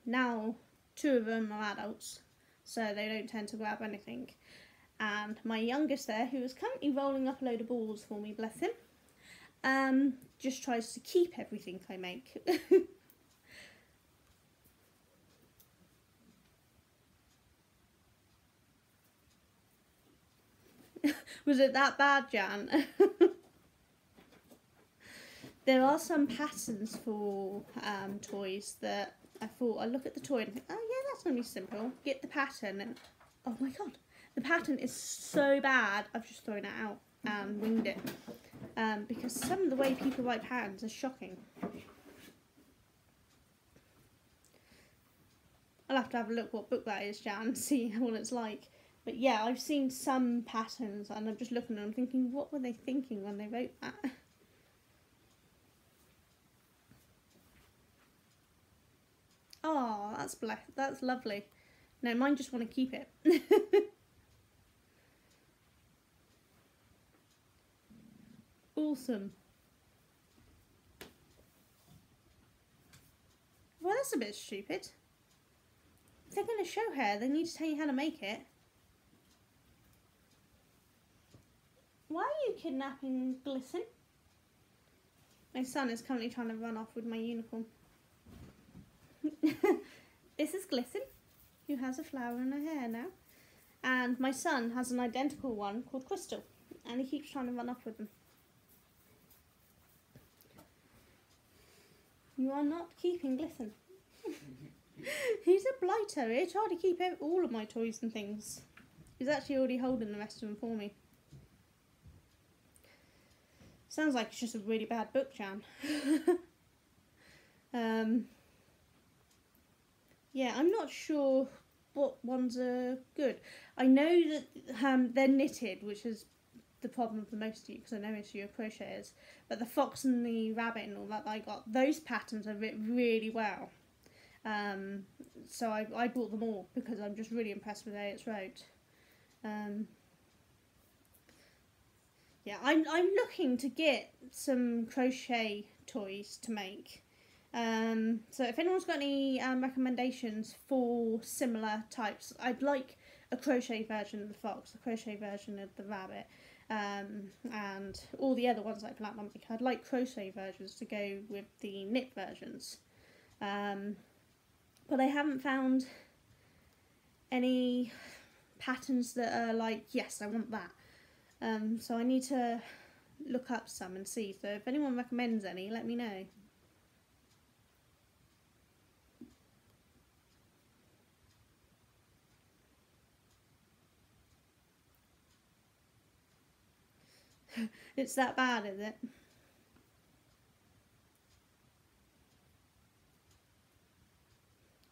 Now 2 of them are adults, so they don't tend to grab anything. And my youngest there, who is currently rolling up a load of balls for me, bless him, just tries to keep everything I make. Was it that bad, Jan? There are some patterns for toys that I thought, I look at the toy and think, oh yeah, that's going to be simple. Get the pattern and, oh my god, the pattern is so bad, I've just thrown it out and winged it. Because some of the way people write patterns is shocking. I'll have to have a look what book that is, Jan, see what it's like. But yeah, I've seen some patterns and I'm just looking and I'm thinking, what were they thinking when they wrote that? Oh, that's lovely. No, mine just want to keep it. Awesome. Well, that's a bit stupid. If they're going to show hair, they need to tell you how to make it. Why are you kidnapping Glisten? My son is currently trying to run off with my unicorn. This is Glisten, who has a flower in her hair now. And my son has an identical one called Crystal, and he keeps trying to run off with them. You are not keeping Glisten. He's a blighter. He tried to keep all of my toys and things. He's actually already holding the rest of them for me. Sounds like it's just a really bad book, Jan. Yeah, I'm not sure what ones are good. I know that they're knitted, which is the problem for most of you, because I know most of you are crocheters. But the fox and the rabbit and all that I got, those patterns are written really well. So I bought them all because I'm just really impressed with how it's wrote. Yeah, I'm looking to get some crochet toys to make. So if anyone's got any recommendations for similar types, I'd like a crochet version of the fox, a crochet version of the rabbit, and all the other ones I plan on making. I'd like crochet versions to go with the knit versions. But I haven't found any patterns that are like, yes, I want that. So I need to look up some and see. So if anyone recommends any, let me know. It's that bad, is it?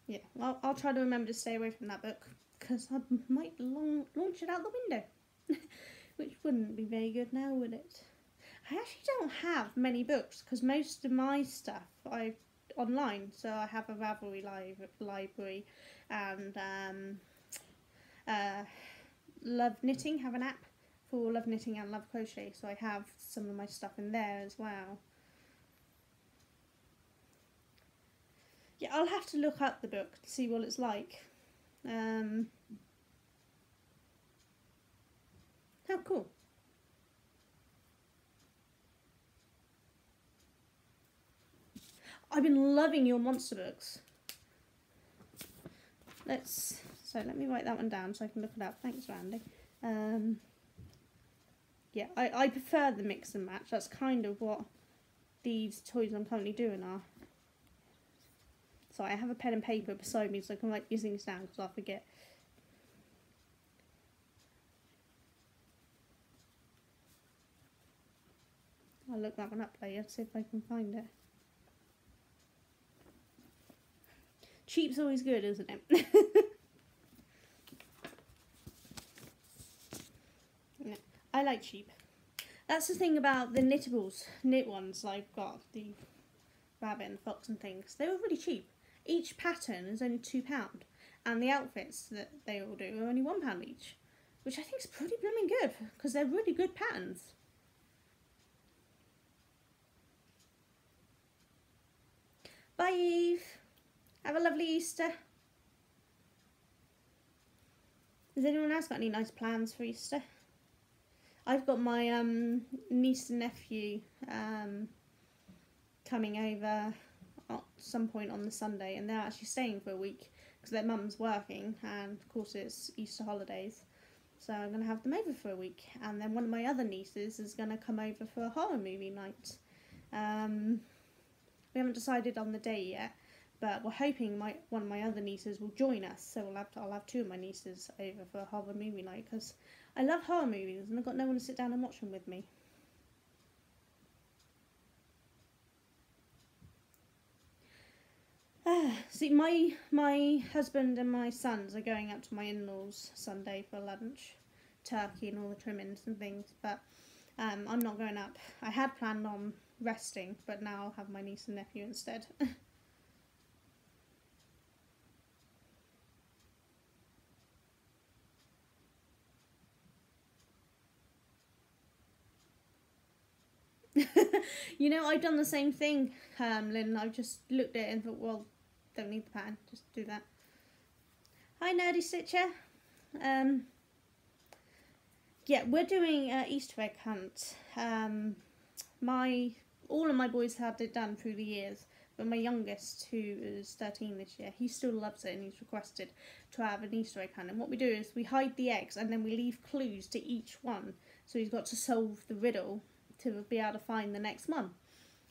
Yeah, well, I'll try to remember to stay away from that book, because I might launch it out the window. Which wouldn't be very good now, would it? I actually don't have many books, because most of my stuff I've online. So I have a Ravelry library, and Love Knitting have an app for Love Knitting and Love Crochet, so I have some of my stuff in there as well. Yeah, I'll have to look up the book to see what it's like. How cool. I've been loving your monster books. Let me write that one down so I can look it up. Thanks, Randy. Yeah, I prefer the mix and match. That's kind of what these toys I'm currently doing are. So I have a pen and paper beside me so I can write these things down because I'll forget. I'll look that one up later, see if I can find it. Cheap's always good, isn't it? No, I like cheap. That's the thing about the knit ones I've got, the rabbit and fox and things. They were really cheap. Each pattern is only £2, and the outfits that they all do are only £1 each, which I think is pretty blooming good because they're really good patterns. Bye, Eve. Have a lovely Easter. Has anyone else got any nice plans for Easter? I've got my niece and nephew coming over at some point on the Sunday, and they're actually staying for a week because their mum's working, and of course it's Easter holidays, so I'm going to have them over for a week. And then one of my other nieces is going to come over for a horror movie night. We haven't decided on the day yet, but we're hoping one of my other nieces will join us, so I'll have two of my nieces over for a horror movie night because I love horror movies and I've got no one to sit down and watch them with me. See, my husband and my sons are going up to my in-laws Sunday for lunch, turkey and all the trimmings and things. But I'm not going up. I had planned on resting, but now I'll have my niece and nephew instead. You know, I've done the same thing, Lynn. I've just looked at it and thought, well, don't need the pattern, just do that. Hi, Nerdy Stitcher. Yeah, we're doing Easter egg hunt. All of my boys had it done through the years, but my youngest, who is 13 this year, he still loves it and he's requested to have an Easter egg hunt. And what we do is we hide the eggs and then we leave clues to each one, so he's got to solve the riddle to be able to find the next one.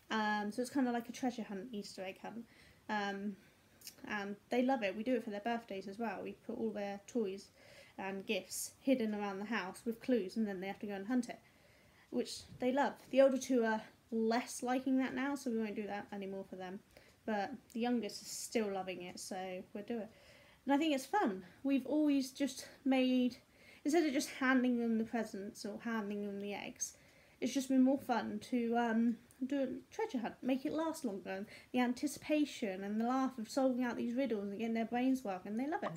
So it's kind of like a treasure hunt, Easter egg hunt. And they love it. We do it for their birthdays as well. We put all their toys and gifts hidden around the house with clues, and then they have to go and hunt it, which they love. The older two are less liking that now, so we won't do that anymore for them. But the youngest is still loving it, so we'll do it. And I think it's fun. We've always just made, instead of just handing them the presents or handing them the eggs, it's just been more fun to do a treasure hunt, make it last longer, and the anticipation and the laugh of solving out these riddles and getting their brains working. They love it.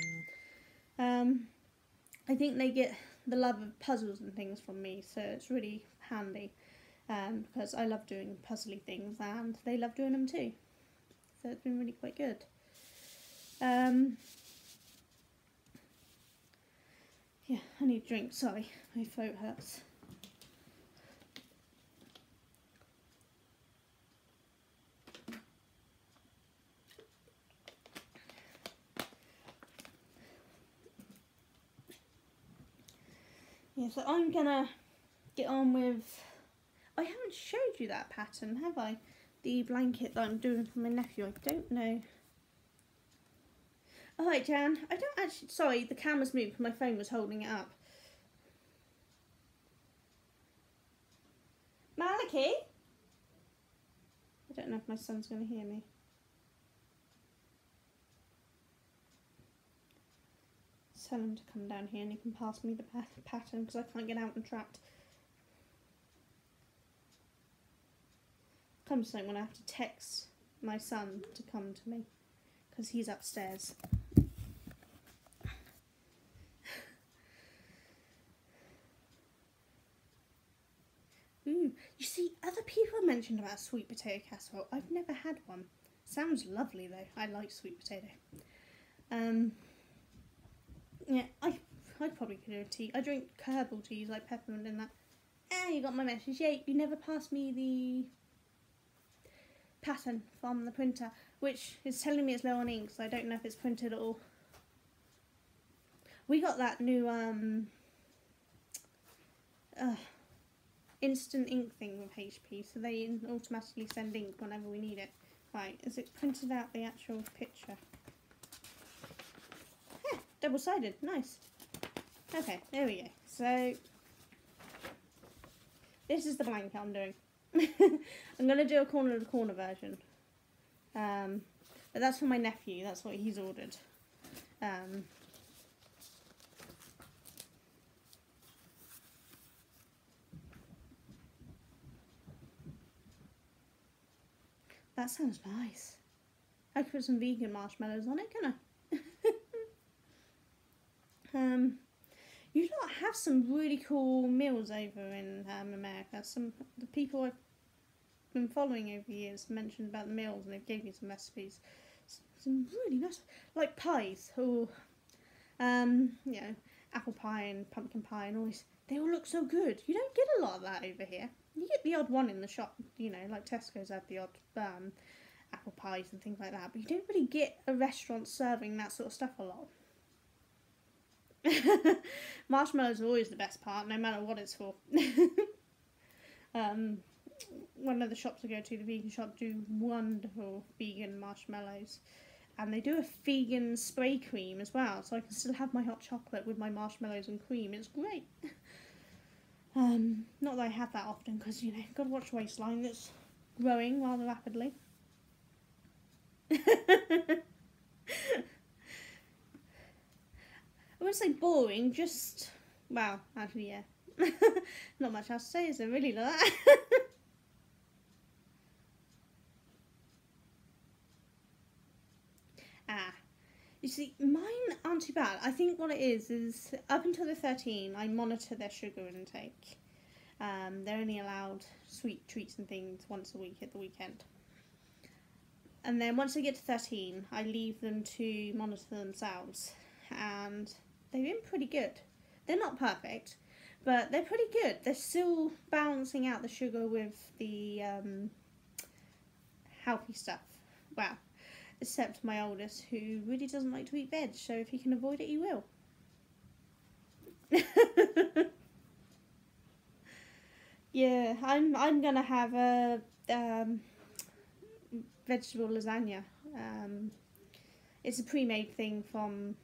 I think they get the love of puzzles and things from me, so it's really handy, because I love doing puzzly things and they love doing them too. So it's been really quite good. Yeah, I need a drink, sorry, my throat hurts. Yeah, so I'm gonna get on with, I haven't showed you that pattern, have I? The blanket that I'm doing for my nephew, I don't know. Alright, Jan, I don't actually, sorry, the camera's moved because my phone was holding it up. Maliki? I don't know if my son's going to hear me. Tell him to come down here and he can pass me the pattern because I can't get out and trapped. Comes something when I have to text my son to come to me because he's upstairs. Ooh, you see, other people mentioned about sweet potato casserole. I've never had one. Sounds lovely though. I like sweet potato. Yeah, I'd probably could do a tea. I drink herbal teas like peppermint and that. Ah, you got my message. Yay, you never passed me the pattern from the printer, which is telling me it's low on ink, so I don't know if it's printed at all. We got that new instant ink thing with HP, so they automatically send ink whenever we need it. Right, is it printed out the actual picture? Yeah, double-sided, nice. Okay, there we go. So, this is the blanket I'm doing. I'm going to do a corner-to-corner version. But that's for my nephew, that's what he's ordered. That sounds nice. I could put some vegan marshmallows on it, can I? You lot have some really cool meals over in America. Some the people I've been following over the years mentioned about the meals and they've gave me some recipes. Some really nice, like pies or you know, apple pie and pumpkin pie and all this. They all look so good. You don't get a lot of that over here. You get the odd one in the shop, you know, like Tesco's have the odd apple pies and things like that, but you don't really get a restaurant serving that sort of stuff a lot. Marshmallows are always the best part, no matter what it's for. One of the shops I go to, the vegan shop, do wonderful vegan marshmallows. And they do a vegan spray cream as well, so I can still have my hot chocolate with my marshmallows and cream. It's great. Not that I have that often, because, you know, you've got to watch waistline that's growing rather rapidly. I wouldn't say boring, just, well, actually, yeah. Not much else to say, is there really, like that? Ah, you see, mine aren't too bad. I think what it is up until they're 13, I monitor their sugar intake. They're only allowed sweet treats and things once a week at the weekend. And then once they get to 13, I leave them to monitor themselves. And they've been pretty good. They're not perfect, but they're pretty good. They're still balancing out the sugar with the healthy stuff. Wow. Except my oldest, who really doesn't like to eat veg, so if he can avoid it, he will. Yeah, I'm gonna have a vegetable lasagna. It's a pre-made thing from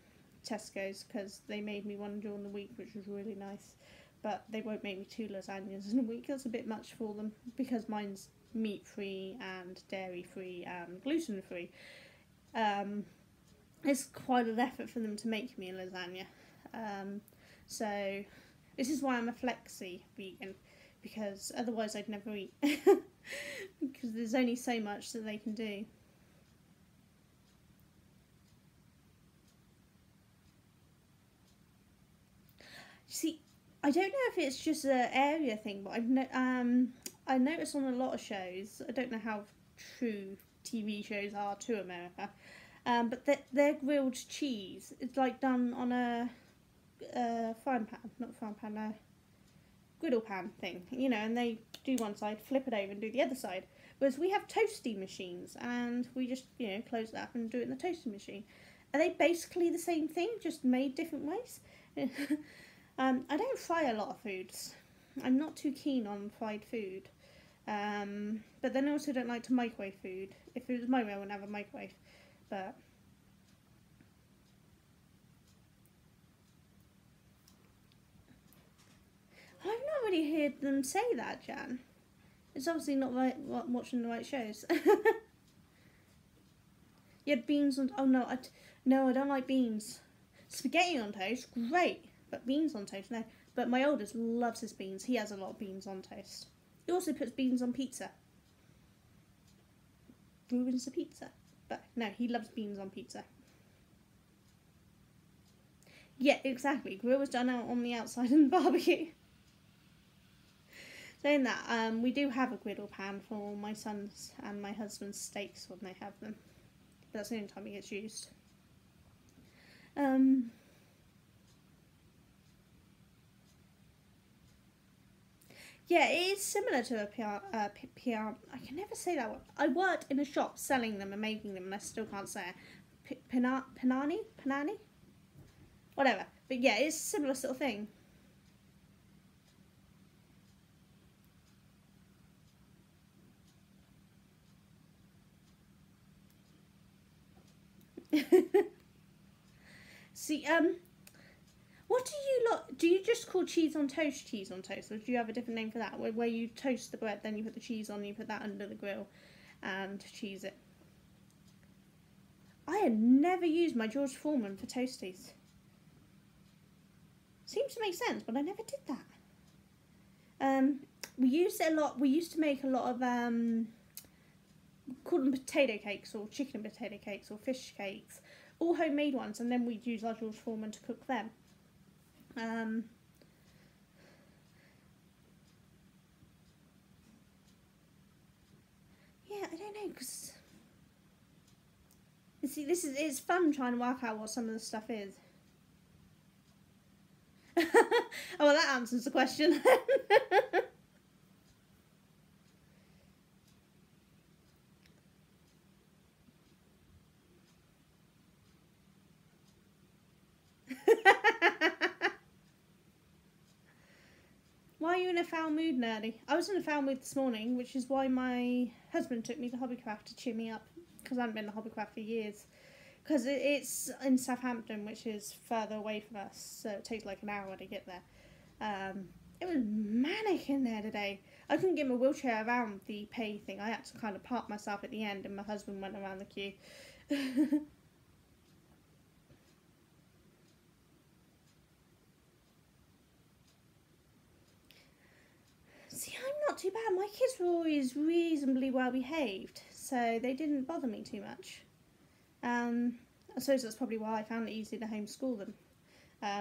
Tesco's because they made me one during the week, which was really nice. But they won't make me 2 lasagnas in a week. That's a bit much for them because mine's meat-free and dairy-free and gluten-free. It's quite an effort for them to make me a lasagna. So this is why I'm a flexi vegan, because otherwise I'd never eat. Because there's only so much that they can do. See, I don't know if it's just an area thing, but I noticed on a lot of shows, I don't know how true TV shows are to America, but their grilled cheese is like done on a griddle pan thing, you know, and they do one side, flip it over and do the other side. Whereas we have toasty machines and we just, you know, close it up and do it in the toasty machine. Are they basically the same thing, just made different ways? I don't fry a lot of foods. I'm not too keen on fried food. But then I also don't like to microwave food. If it was my way, I wouldn't have a microwave. But I've not really heard them say that, Jan. It's obviously not right, watching the right shows. You had beans on... Oh, no, I don't like beans. Spaghetti on toast, great. But beans on toast, no. But my oldest loves his beans. He has a lot of beans on toast. He also puts beans on pizza. Ruins the pizza. But no, he loves beans on pizza. Yeah, exactly. Grill was done out on the outside and barbecue. Saying that, we do have a griddle pan for my son's and my husband's steaks when they have them. That's the only time it gets used. Yeah, it is similar to a PR. I can never say that one. I worked in a shop selling them and making them, and I still can't say it. Panani? Whatever. But yeah, it's a similar sort of thing. See, what do you lot? Do you just call cheese on toast, or do you have a different name for that? Where you toast the bread, then you put the cheese on, you put that under the grill, and cheese it. I had never used my George Foreman for toasties. Seems to make sense, but I never did that. We used it a lot. We used to make a lot of call them potato cakes or chicken and potato cakes or fish cakes, all homemade ones, and then we'd use our George Foreman to cook them. Yeah, I don't know, because you see, it's fun trying to work out what some of the stuff is. Oh, well, that answers the question. Why are you in a foul mood, Nerdy? I was in a foul mood this morning, which is why my husband took me to Hobbycraft to cheer me up, because I hadn't been to Hobbycraft for years. Because it's in Southampton, which is further away from us, so it takes like an hour to get there. It was manic in there today. I couldn't get my wheelchair around the pay thing. I had to kind of park myself at the end, and my husband went around the queue. not too bad. My kids were always reasonably well behaved, so they didn't bother me too much. I suppose that's probably why I found it easy to homeschool them.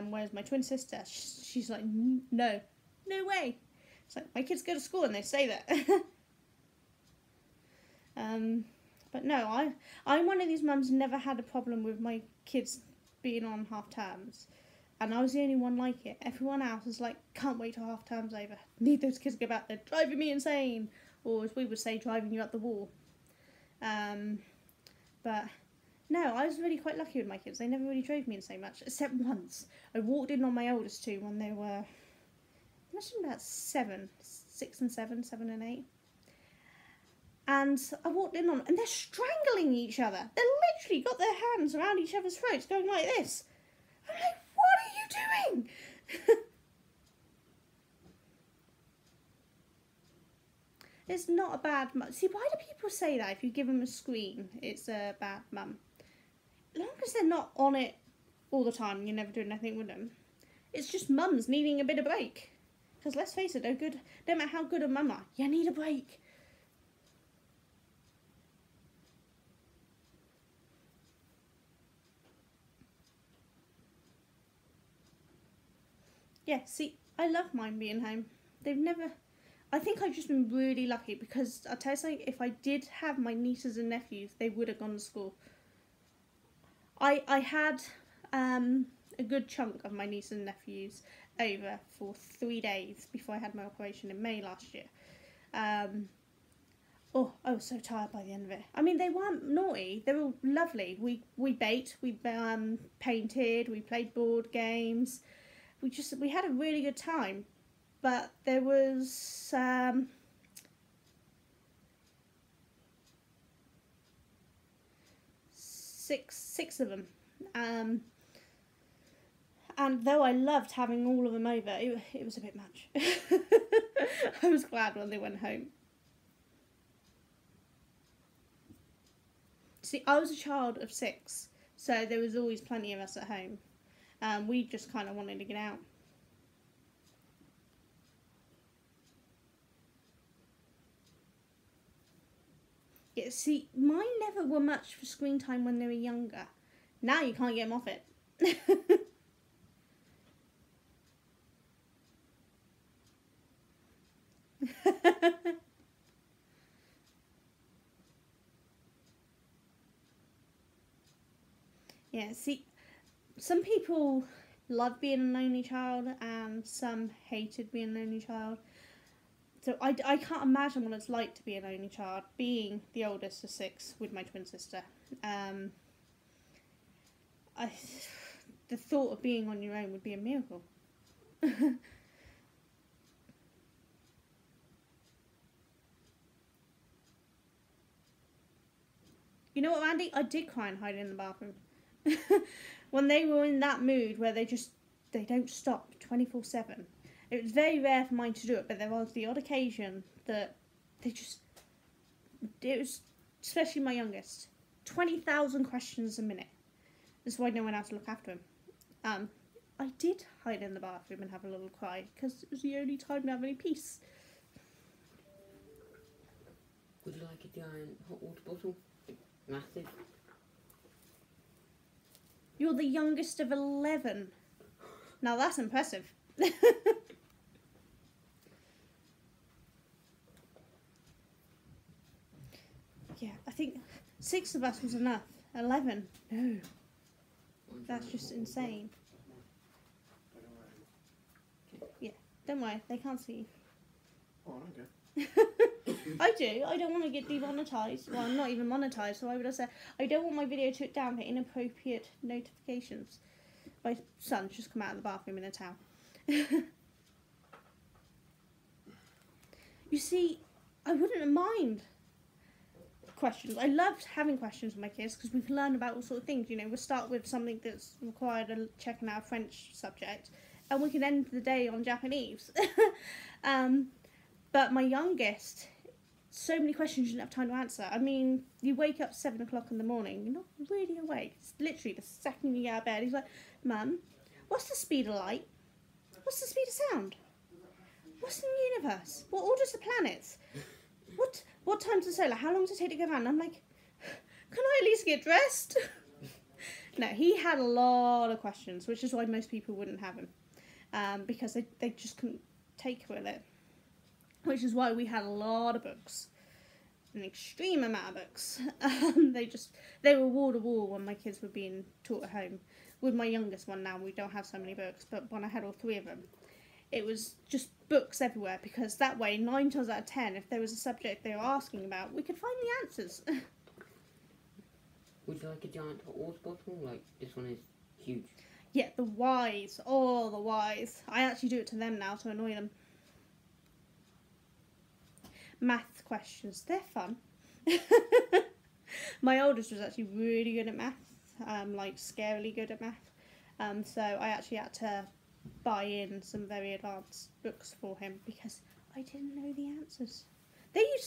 Whereas my twin sister, she's like, no way. It's like, my kids go to school and they say that. But no, I'm one of these mums who never had a problem with my kids being on half terms. And I was the only one like it. Everyone else was like, can't wait till half term's over. Need those kids to go back. They're driving me insane. Or as we would say, driving you up the wall. But no, I was really quite lucky with my kids. They never really drove me insane much. Except once. I walked in on my oldest two when they were, I imagine about 7 and 7 and 8. And I walked in on them and they're strangling each other. They literally got their hands around each other's throats going like this. I'm like, what are you doing? It's not a bad mum. See, why do people say that if you give them a screen, it's a bad mum? As long as they're not on it all the time and you're never doing anything with them, it's just mums needing a bit of break. Because let's face it, no matter how good a mum are, you need a break. Yeah, see, I love mine being home. I think I've just been really lucky because I'll tell you something, if I did have my nieces and nephews, they would have gone to school. I had a good chunk of my nieces and nephews over for 3 days before I had my operation in May last year. Oh, I was so tired by the end of it. I mean, they weren't naughty. They were lovely. We baked, we painted, we played board games. We had a really good time, but there was six of them, and though I loved having all of them over, it was a bit much. I was glad when they went home. See, I was a child of 6, so there was always plenty of us at home. We just kind of wanted to get out. Yeah, see, mine never were much for screen time when they were younger. Now you can't get them off it. Yeah, see, some people love being an only child and some hated being an only child. So I can't imagine what it's like to be an only child, being the oldest of 6 with my twin sister. The thought of being on your own would be a miracle. You know what, Andy? I did cry and hide in the bathroom. When they were in that mood where they don't stop 24/7. It was very rare for mine to do it, but there was the odd occasion that it was, especially my youngest, 20,000 questions a minute. That's why no one had to look after him. I did hide in the bathroom and have a little cry, because it was the only time to have any peace. Would you like a giant hot water bottle? Massive. You're the youngest of 11. Now that's impressive. Yeah, I think 6 of us was enough. 11, no. That's just insane. Yeah, don't worry, they can't see you. Oh, okay. I do. I don't want to get demonetised. Well, I'm not even monetised, so I would have said I don't want my video took down for inappropriate notifications. My son's just come out of the bathroom in a towel. You see, I wouldn't mind questions. I loved having questions with my kids because we can learn about all sorts of things. You know, we'll start with something that's required a checking our French subject, and we can end the day on Japanese. But my youngest, so many questions you didn't have time to answer. I mean, you wake up 7 o'clock in the morning, you're not really awake. It's literally the second you get out of bed. He's like, Mum, what's the speed of light? What's the speed of sound? What's in the universe? What order's the planets? What time's the solar? How long does it take to go around? And I'm like, can I at least get dressed? No, he had a lot of questions, which is why most people wouldn't have him. Because they just couldn't take with it. Which is why we had a lot of books. An extreme amount of books. They were wall to wall when my kids were being taught at home. With my youngest one now, we don't have so many books, but when I had all three of them, it was just books everywhere, because that way, 9 times out of 10, if there was a subject they were asking about, we could find the answers. Would you like a giant hot water bottle? Like, this one is huge. Yeah, the whys. Oh, the whys. I actually do it to them now to annoy them. Math questions. They're fun. My oldest was actually really good at math. Like, scarily good at math. So I actually had to buy in some very advanced books for him because I didn't know the answers.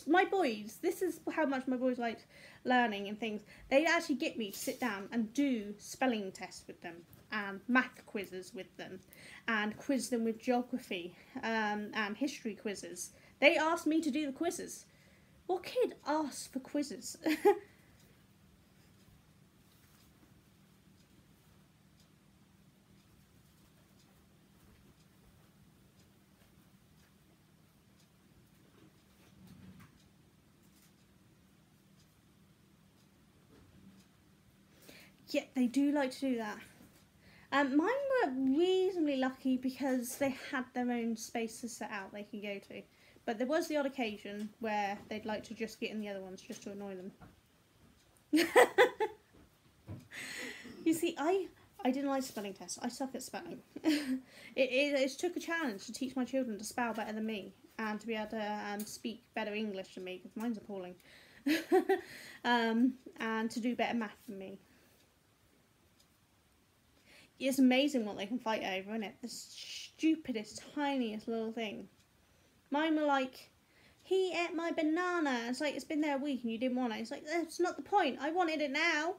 My boys, this is how much my boys liked learning and things. They'd actually get me to sit down and do spelling tests with them and math quizzes with them and quiz them with geography and history quizzes. They asked me to do the quizzes. What kid asks for quizzes? Yeah, they do like to do that. Mine were reasonably lucky because they had their own spaces set out they can go to. But there was the odd occasion where they'd like to just get in the other ones just to annoy them. You see, I didn't like spelling tests. I suck at spelling. It took a challenge to teach my children to spell better than me and to be able to speak better English than me, because mine's appalling. And to do better math than me. It's amazing what they can fight over, isn't it? The stupidest, tiniest little thing. Mine were like, he ate my banana. It's like, it's been there a week and you didn't want it. It's like, that's not the point. I wanted it now.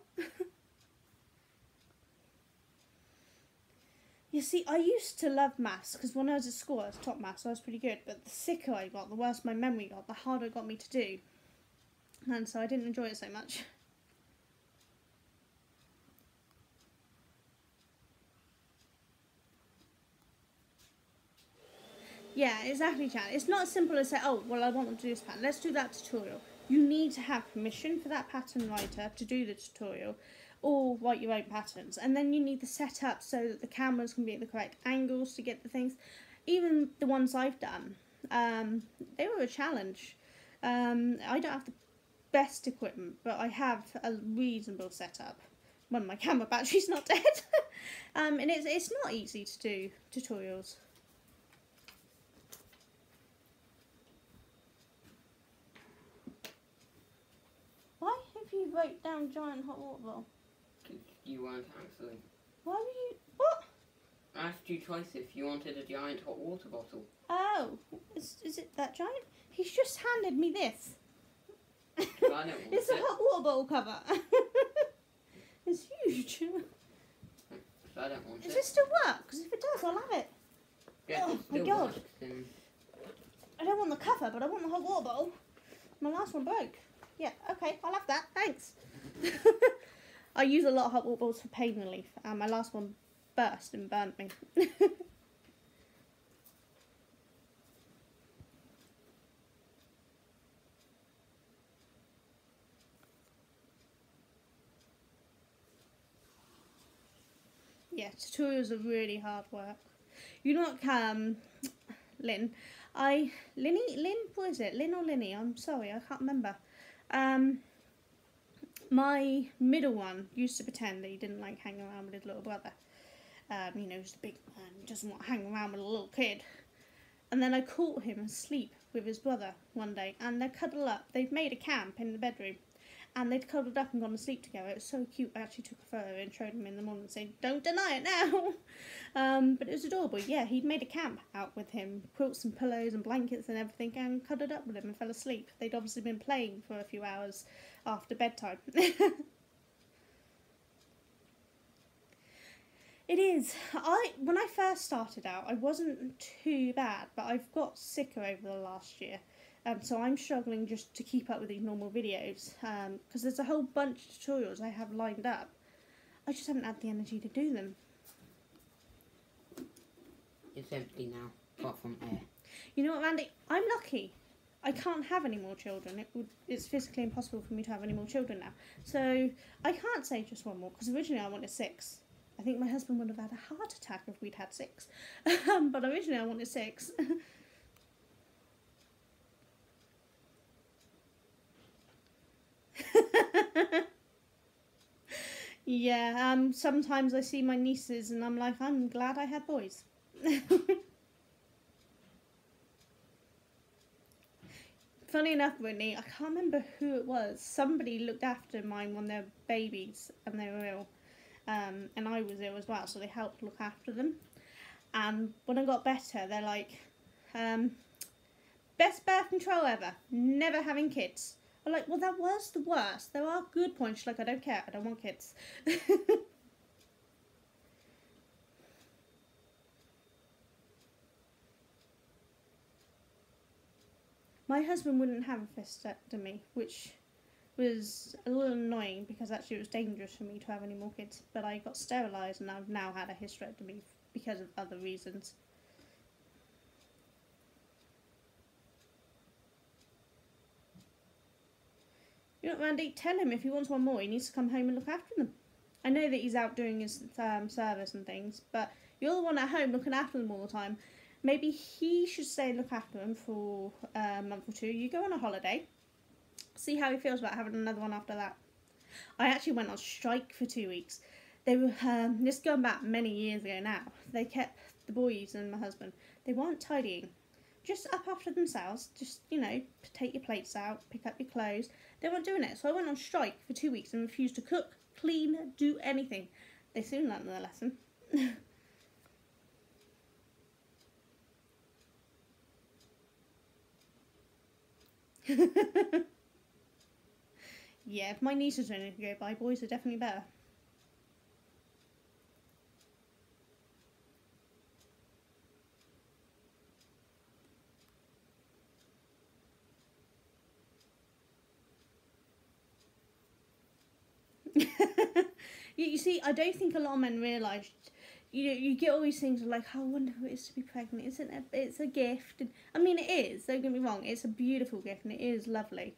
You see, I used to love maths because when I was at school I was top maths, so I was pretty good. But the sicker I got, the worse my memory got, the harder it got me to do. And so I didn't enjoy it so much. Yeah, exactly, Chan. It's not as simple as say, oh, well, I want them to do this pattern. Let's do that tutorial. You need to have permission for that pattern writer to do the tutorial or write your own patterns. And then you need the setup so that the cameras can be at the correct angles to get the things. Even the ones I've done, they were a challenge. I don't have the best equipment, but I have a reasonable setup when my camera battery's not dead. And it's not easy to do tutorials. Why have you wrote down giant hot water bottle? You weren't actually. Why were you... What? I asked you twice if you wanted a giant hot water bottle. Oh, is it that giant? He's just handed me this. I don't want It's it. a hot water bottle cover. It's huge. I don't want Does it. it still work? Because if it does, I'll have it. Yeah, Oh it my still God. works, then I don't want the cover, but I want the hot water bottle. My last one broke. Yeah, okay, I'll have that. Thanks. I use a lot of hot water bottles for pain relief, and my last one burst and burnt me. Yeah, tutorials are really hard work. You know what, Lynn? Lynn, what is it? Lynn or Linny? I'm sorry, I can't remember. My middle one used to pretend that he didn't like hanging around with his little brother. You know, he's the big man, he doesn't want to hang around with a little kid. And then I caught him asleep with his brother one day, and they cuddled up. They'd made a camp in the bedroom, and they'd cuddled up and gone to sleep together. It was so cute. I actually took a photo and showed him in the morning, saying, "Don't deny it now." But it was adorable. Yeah, he'd made a camp out with him, quilts and pillows and blankets and everything, and cuddled up with him and fell asleep. They'd obviously been playing for a few hours after bedtime. It is. When I first started out, I wasn't too bad, but I've got sicker over the last year. So I'm struggling just to keep up with these normal videos because there's a whole bunch of tutorials I have lined up. I just haven't had the energy to do them. It's empty now, apart from air. You know what, Randy? I'm lucky. I can't have any more children. It's physically impossible for me to have any more children now. So I can't say just one more because originally I wanted 6. I think my husband would have had a heart attack if we'd had 6. But originally I wanted 6. Yeah, sometimes I see my nieces and I'm like, I'm glad I had boys. Funny enough, Whitney, I can't remember who it was. Somebody looked after mine when they were babies and they were ill. And I was ill as well, so they helped look after them. And when I got better, they're like, best birth control ever, never having kids. I'm like, well, that was the worst. There are good points. She's like, I don't care, I don't want kids. My husband wouldn't have a fistectomy, which was a little annoying because actually it was dangerous for me to have any more kids. But I got sterilised and I've now had a hysterectomy because of other reasons. You know what, Randy? Tell him if he wants one more, he needs to come home and look after them. I know that he's out doing his service and things, but you're the one at home looking after them all the time. Maybe he should stay and look after them for a month or 2. You go on a holiday, see how he feels about having another one after that. I actually went on strike for 2 weeks. They were, this is going back many years ago now, they kept, the boys and my husband, they weren't tidying. Just up after themselves, just, you know, take your plates out, pick up your clothes. They weren't doing it, so I went on strike for 2 weeks and refused to cook, clean, do anything. They soon learned their lesson. Yeah, if my nieces are anything to go by, boys are definitely better. You see, I don't think a lot of men realise, you get all these things like, oh, I wonder who it is to be pregnant, isn't it? It's a gift. And, I mean, it is, don't get me wrong, it's a beautiful gift and it is lovely.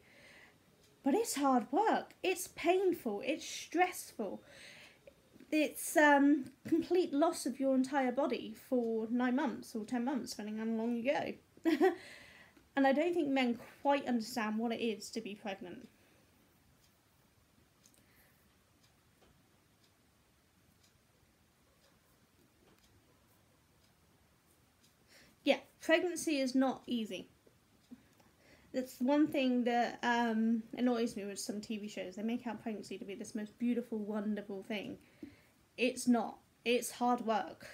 But it's hard work, it's painful, it's stressful. It's complete loss of your entire body for 9 months or 10 months, depending on how long you go. And I don't think men quite understand what it is to be pregnant. Yeah, pregnancy is not easy. That's one thing that annoys me with some TV shows. They make out pregnancy to be this most beautiful, wonderful thing. It's not. It's hard work.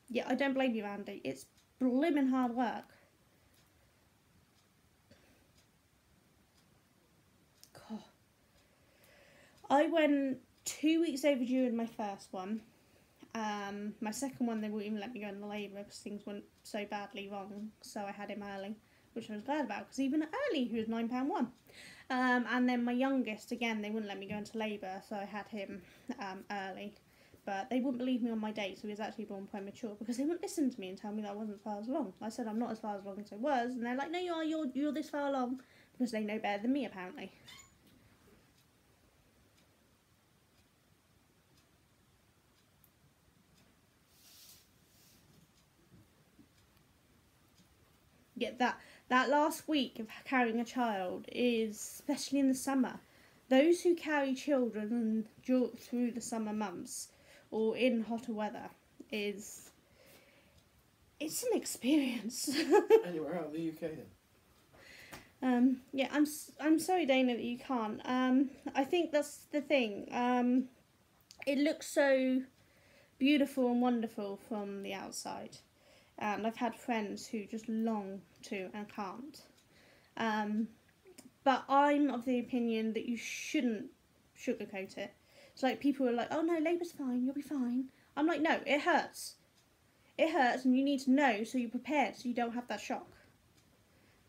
Yeah, I don't blame you, Andy. It's blimmin' hard work. God. I went 2 weeks overdue in my first one. My second one, they wouldn't even let me go in the labour because things went so badly wrong. So I had him early, which I was glad about because even early he was £9.1. And then my youngest, again, they wouldn't let me go into labour, so I had him early. But they wouldn't believe me on my date, so he was actually born premature because they wouldn't listen to me and tell me that I wasn't as far as along. I said I'm not as far as along as I was, and they're like, no, you are, you're this far along, because they know better than me, apparently. Yeah, that last week of carrying a child is, especially in the summer, those who carry children through the summer months or in hotter weather it's an experience. Anywhere out of the UK then? Yeah, I'm sorry, Dana, that you can't. I think that's the thing. It looks so beautiful and wonderful from the outside. And I've had friends who just long to and can't. But I'm of the opinion that you shouldn't sugarcoat it. It's like people are like, oh no, labour's fine, you'll be fine. I'm like, no, it hurts. It hurts and you need to know so you're prepared so you don't have that shock.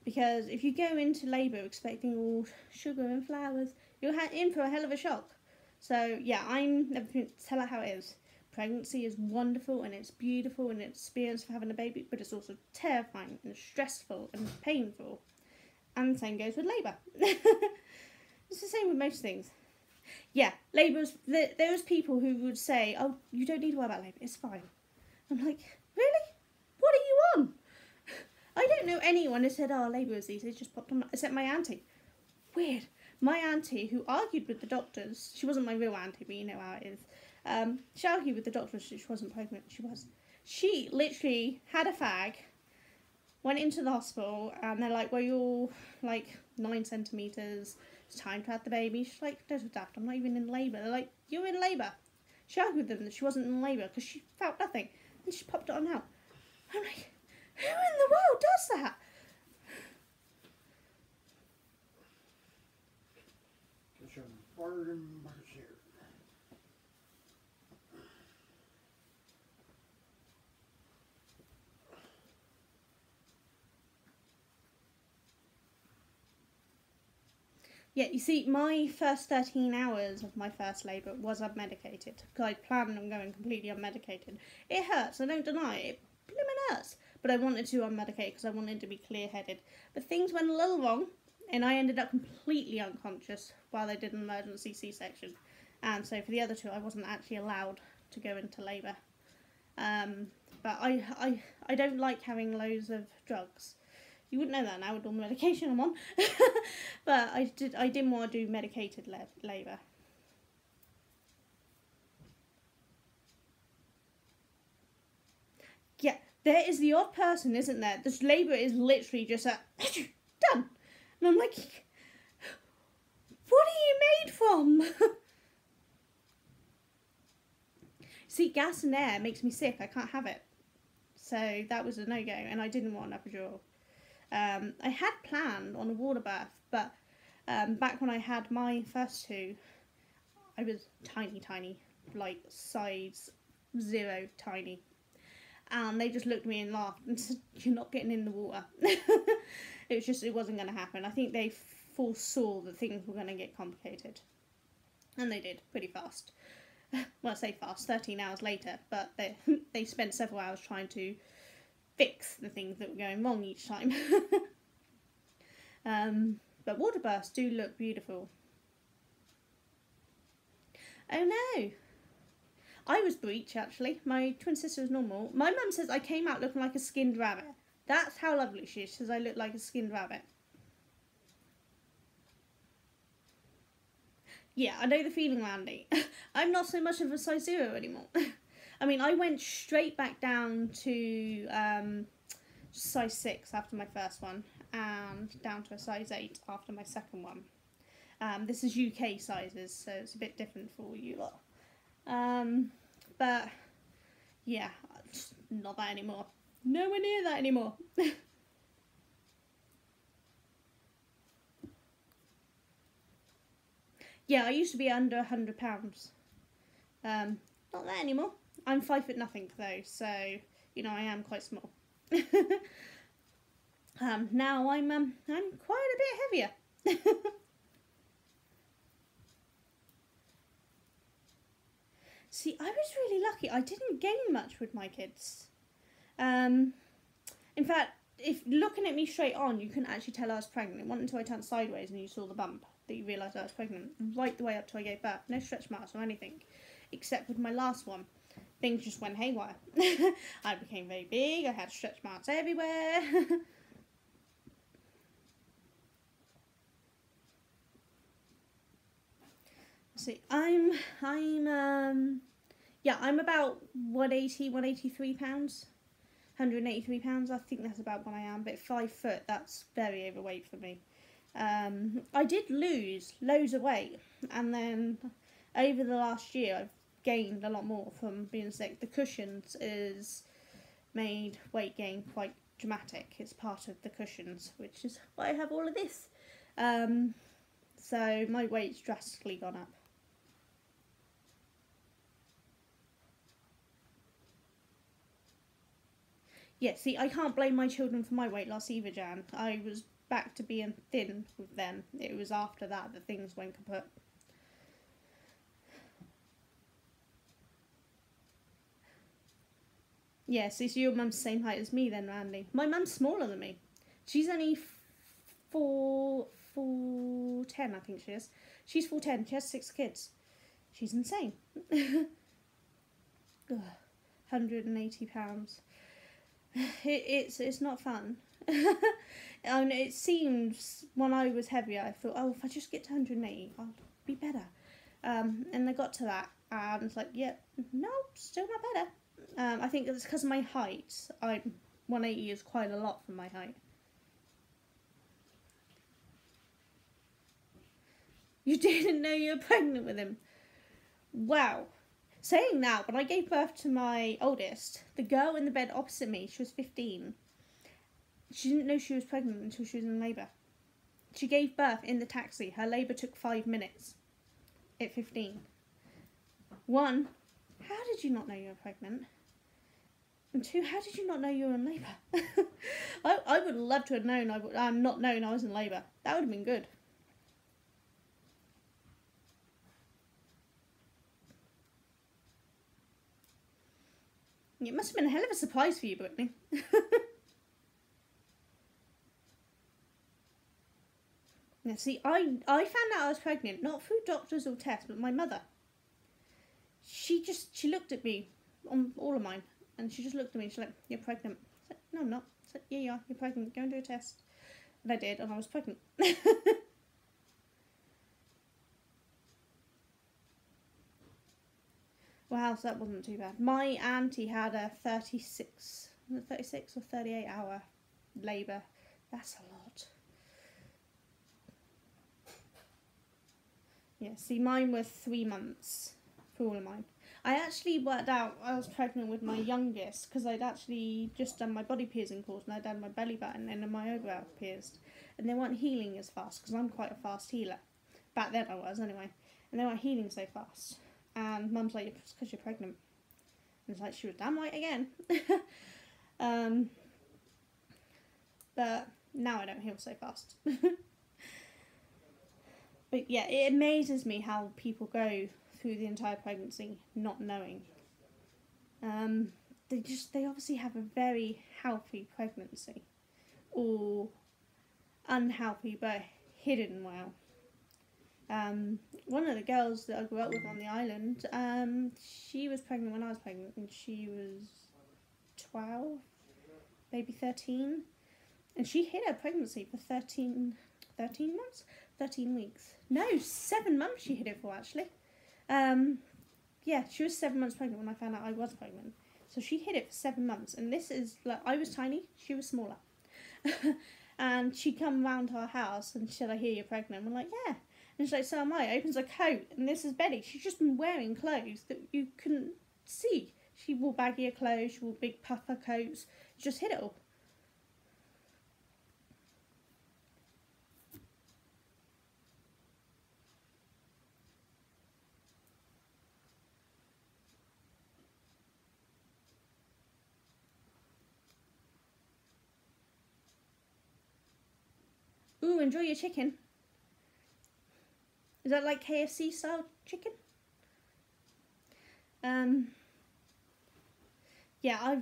Because if you go into labour expecting all sugar and flowers, you're in for a hell of a shock. So yeah, I'm never going to tell her how it is. Pregnancy is wonderful and it's beautiful and it's experience for having a baby, but it's also terrifying and stressful and painful. And the same goes with labour. It's the same with most things. Yeah, labour's... There's people who would say, oh, you don't need to worry about labour, it's fine. I'm like, really? What are you on? I don't know anyone who said, oh, labour is easy, it's just popped on, except my auntie. Weird. My auntie, who argued with the doctors, she wasn't my real auntie, but you know how it is. She argued with the doctors she wasn't pregnant, she was. She literally had a fag, went into the hospital, and they're like, well, you're like 9 centimetres, it's time to have the baby. She's like, don't daft, I'm not even in labour. They're like, you're in labour. She argued with them that she wasn't in labour because she felt nothing. And she popped it on out. I'm like, who in the world does that? Get some bargain buckets here. Yeah, you see, my first 13 hours of my first labour was unmedicated. Because I planned on going completely unmedicated. It hurts, I don't deny it. It blimmin' hurts. But I wanted to unmedicate because I wanted to be clear-headed. But things went a little wrong, and I ended up completely unconscious while they did an emergency C-section. And so for the other two, I wasn't actually allowed to go into labour. But I don't like having loads of drugs. You wouldn't know that now with all the medication I'm on. But I didn't want to do medicated labour. Yeah, there is the odd person, isn't there? This labour is literally just a done. And I'm like, what are you made from? See, gas and air makes me sick. I can't have it. So that was a no-go, and I didn't want an epidural. I had planned on a water bath, but back when I had my first two, I was tiny, like size 0 tiny. And they just looked at me and laughed and said, you're not getting in the water. It wasn't going to happen. I think they foresaw that things were going to get complicated. And they did, pretty fast. Well, I say fast, 13 hours later, but they spent several hours trying to fix the things that were going wrong each time. But water baths do look beautiful. Oh no! I was breech actually. My twin sister was normal. My mum says I came out looking like a skinned rabbit. That's how lovely she is. She says I look like a skinned rabbit. Yeah, I know the feeling, Randy. I'm not so much of a size 0 anymore. I mean, I went straight back down to size 6 after my first one, and down to a size 8 after my second one. This is UK sizes, so it's a bit different for you lot. But yeah, not that anymore. Nowhere near that anymore. Yeah, I used to be under £100. Not that anymore. I'm 5 foot nothing though, so you know I am quite small. Now I'm quite a bit heavier. See, I was really lucky. I didn't gain much with my kids. In fact, if looking at me straight on, you couldn't actually tell I was pregnant. It wasn't until I turned sideways and you saw the bump that you realised I was pregnant. Right the way up till I gave birth. No stretch marks or anything. Except with my last one. Things just went haywire. I became very big. I had stretch marks everywhere. See, I'm about 180, 183 pounds. 183 pounds, I think that's about what I am. But 5 foot, that's very overweight for me. I did lose loads of weight, and then over the last year I've gained a lot more from being sick. The cushions is made weight gain quite dramatic. It's part of the cushions, which is why I have all of this. So my weight's drastically gone up. Yeah, see, I can't blame my children for my weight loss either, Jan. I was back to being thin with them. It was after that that things went kaput. Yeah, so your mum's the same height as me then, Randy. My mum's smaller than me. She's only 4'10", I think she is. She's 4'10", she has 6 kids. She's insane. £180. It's not fun. And it seems when I was heavier, I thought, oh, if I just get to 180, I'll be better. And I got to that, and it's like, yeah, no, still not better. I think it's because of my height. 180 is quite a lot for my height. You didn't know you were pregnant with him? Wow. Saying that, when I gave birth to my oldest, the girl in the bed opposite me, she was 15. She didn't know she was pregnant until she was in labour. She gave birth in the taxi. Her labour took 5 minutes at 15. 1, how did you not know you were pregnant? And 2, how did you not know you were in labour? I would love to have known, not known I was in labour. That would have been good. It must have been a hell of a surprise for you, Brittany. Now, see, I found out I was pregnant, not through doctors or tests, but my mother. She looked at me on all of mine, and she just looked at me, she's like, you're pregnant. I said, no, I'm not. I said, yeah, you are, you're pregnant, go and do a test. And I did, and I was pregnant. Wow, so that wasn't too bad. My auntie had a 36 or 38 hour labour. That's a lot. Yeah, see, mine were 3 months for all of mine. I actually worked out I was pregnant with my youngest because I'd actually just done my body piercing course, and I'd done my belly button and then my eyebrow pierced. And they weren't healing as fast because I'm quite a fast healer. Back then I was, anyway. And they weren't healing so fast. And Mum's like, it's because you're pregnant. And it's like, she was damn right again. But now I don't heal so fast. But yeah, it amazes me how people go through the entire pregnancy not knowing. They obviously have a very healthy pregnancy. Or unhealthy but hidden well. One of the girls that I grew up with on the island, she was pregnant when I was pregnant, and she was 12, maybe 13, and she hid her pregnancy for 13 months? 13 weeks. No, 7 months she hid it for, actually. Yeah, she was 7 months pregnant when I found out I was pregnant. So she hid it for 7 months, and this is, like, I was tiny, she was smaller. And she come round to our house, and she said, I hear you're pregnant. We're like, yeah. And she's like, so am I. Opens her coat, and this is Betty. She's just been wearing clothes that you couldn't see. She wore baggier clothes, she wore big puffer coats. She just hid it all. Ooh, enjoy your chicken. Is that like KFC style chicken? Yeah, I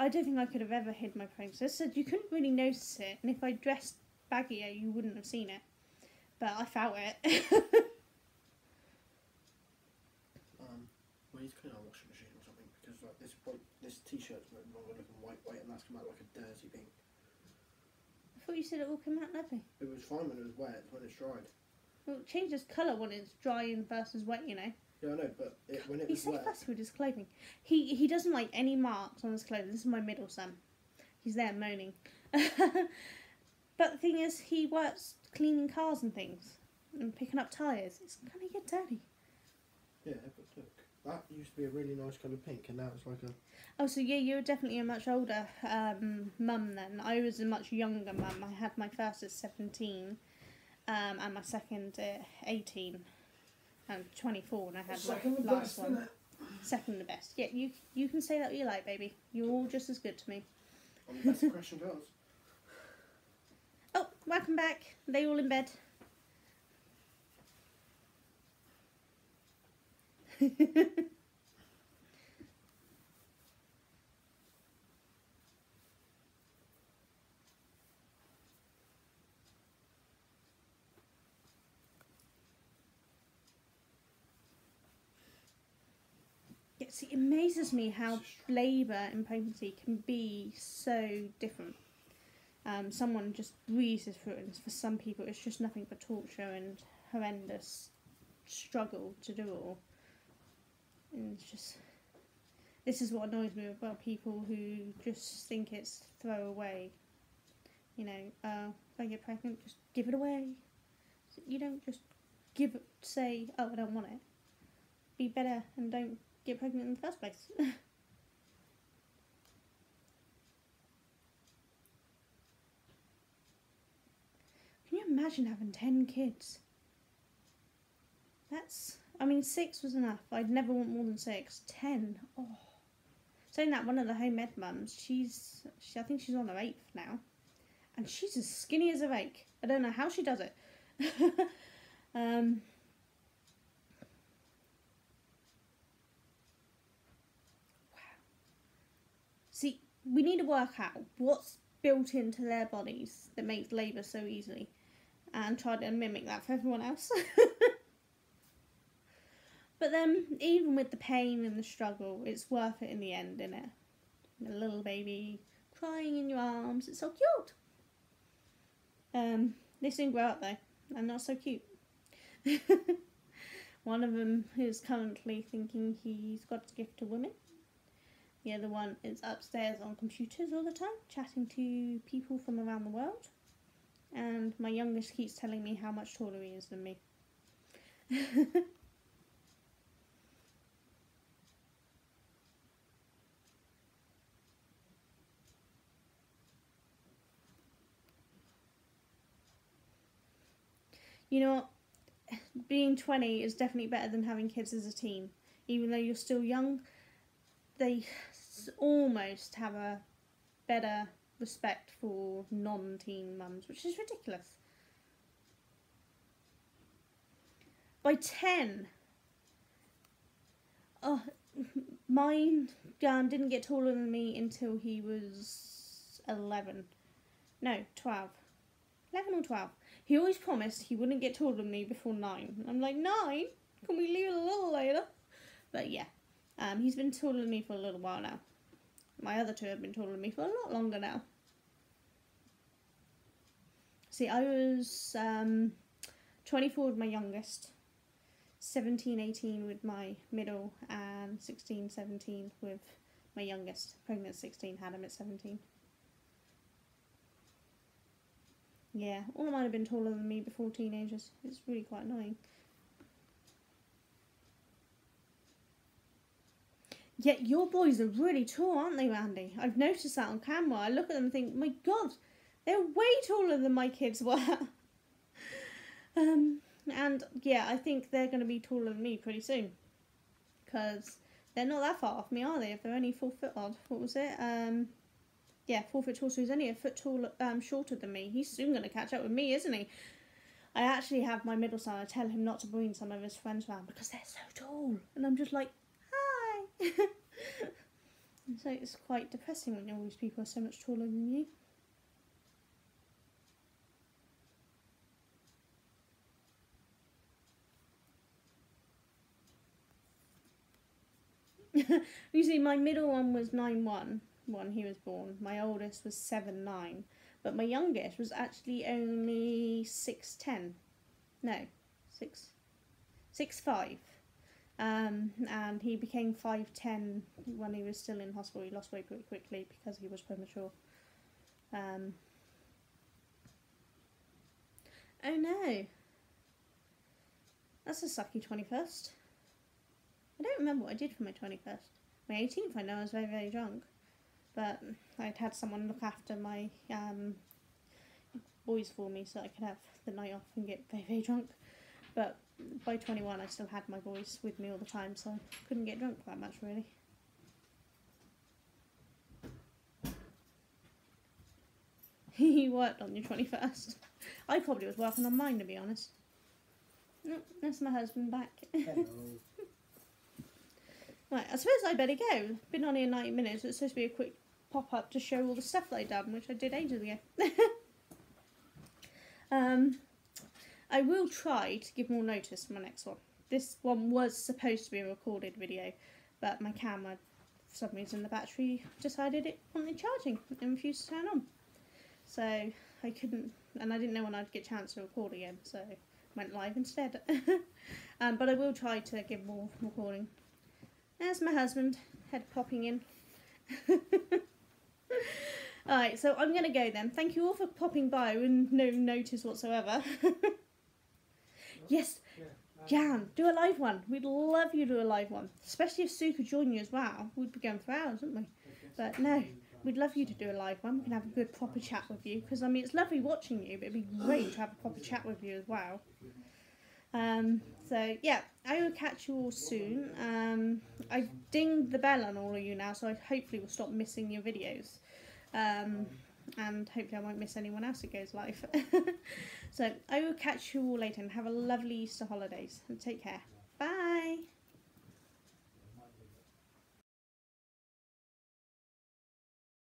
don't think I could have ever hid my pregnancy. I said you couldn't really notice it, and if I dressed baggier, you wouldn't have seen it. But I felt it. We need to clean our washing machine or something, because like this t-shirt's looking white, and that's come out like a dirty pink. I thought you said it all came out lovely. It was fine when it was wet, when it's dried. Well, it changes colour when it's dry and versus wet, you know. Yeah, I know, but when it He's was so wet... fussy with his clothing. He doesn't like any marks on his clothing. This is my middle son. He's there moaning. But the thing is, he works cleaning cars and things. And picking up tyres. It's going to get dirty. Yeah, but look. That used to be a really nice colour pink, and now it's like a... Oh, so yeah, you were definitely a much older mum then. I was a much younger mum. I had my first at 17, and my second at 18, and 24 when I had second my the last best, one. isn't it? Second the best. Yeah, you can say that what you like, baby. You're all just as good to me. I'm the best at crashing girls. Oh, welcome back. Are they all in bed? Yeah, see, it amazes me how labour and pregnancy can be so different. Someone just breezes through it, and for some people it's just nothing but torture and horrendous struggle to do it all. And it's just, this is what annoys me about people who just think it's throwaway. You know, if I get pregnant, just give it away. You don't just say, oh, I don't want it. Be better and don't get pregnant in the first place. Can you imagine having 10 kids? I mean, 6 was enough. I'd never want more than 6. 10, oh. Saying that, one of the home ed mums, I think she's on her 8th now, and she's as skinny as a rake. I don't know how she does it. Wow. See, we need to work out what's built into their bodies that makes labour so easily, and try to mimic that for everyone else. But then, even with the pain and the struggle, it's worth it in the end, isn't it? A little baby crying in your arms, it's so cute. They soon grow up though, and not so cute. One of them is currently thinking he's got a gift to women. The other one is upstairs on computers all the time, chatting to people from around the world. And my youngest keeps telling me how much taller he is than me. You know what? Being 20 is definitely better than having kids as a teen. Even though you're still young, they almost have a better respect for non-teen mums, which is ridiculous. By 10, mine didn't get taller than me until he was 11. No, 12. 11 or 12. He always promised he wouldn't get taller than me before 9. I'm like, 9? Can we leave it a little later? But yeah, he's been taller than me for a little while now. My other two have been taller than me for a lot longer now. See, I was 24 with my youngest, 17, 18 with my middle, and 16, 17 with my youngest. Pregnant at 16, had him at 17. Yeah, all of mine have been taller than me before teenagers. It's really quite annoying. Yet your boys are really tall, aren't they, Randy? I've noticed that on camera. I look at them and think, my God, they're way taller than my kids were. And yeah, I think they're going to be taller than me pretty soon. Because they're not that far off me, are they? If they're only 4 foot odd. What was it? Yeah, 4 foot tall, so he's only a foot tall, shorter than me. He's soon going to catch up with me, isn't he? I actually have my middle son. I tell him not to bring some of his friends around because they're so tall. And I'm just like, hi. So it's quite depressing when all these people are so much taller than you. You see, my middle one was 9'1" when he was born. My oldest was 7'9", but my youngest was actually only 6'10". No, 6'5". And he became 5'10" when he was still in hospital. He lost weight pretty quickly because he was premature. Oh no, that's a sucky 21st. I don't remember what I did for my 21st. My 18th, I know I was very, very drunk. But I'd had someone look after my boys for me so I could have the night off and get very, very drunk. But by 21, I still had my boys with me all the time, so I couldn't get drunk that much, really. You worked on your 21st. I probably was working on mine, to be honest. No, that's my husband back. Right, I suppose I better go. Been on here 90 minutes. It's supposed to be a quick pop-up to show all the stuff that I've done, which I did ages ago. I will try to give more notice for my next one. This one was supposed to be a recorded video, but my camera, for some reason, the battery decided it wanted charging and refused to turn on. So I couldn't, and I didn't know when I'd get a chance to record again, so I went live instead. But I will try to give more recording. There's my husband, head popping in. Alright, so I'm going to go then. Thank you all for popping by with no notice whatsoever. Yes, Jan, do a live one. We'd love you to do a live one. Especially if Sue could join you as well. We'd be going for hours, wouldn't we? But no, we'd love you to do a live one. We can have a good proper chat with you. Because, I mean, it's lovely watching you, but it'd be great to have a proper chat with you as well. So, yeah, I will catch you all soon. I've dinged the bell on all of you now, so I hopefully will stop missing your videos. And hopefully I won't miss anyone else who goes live. So I will catch you all later and have a lovely Easter holidays and take care.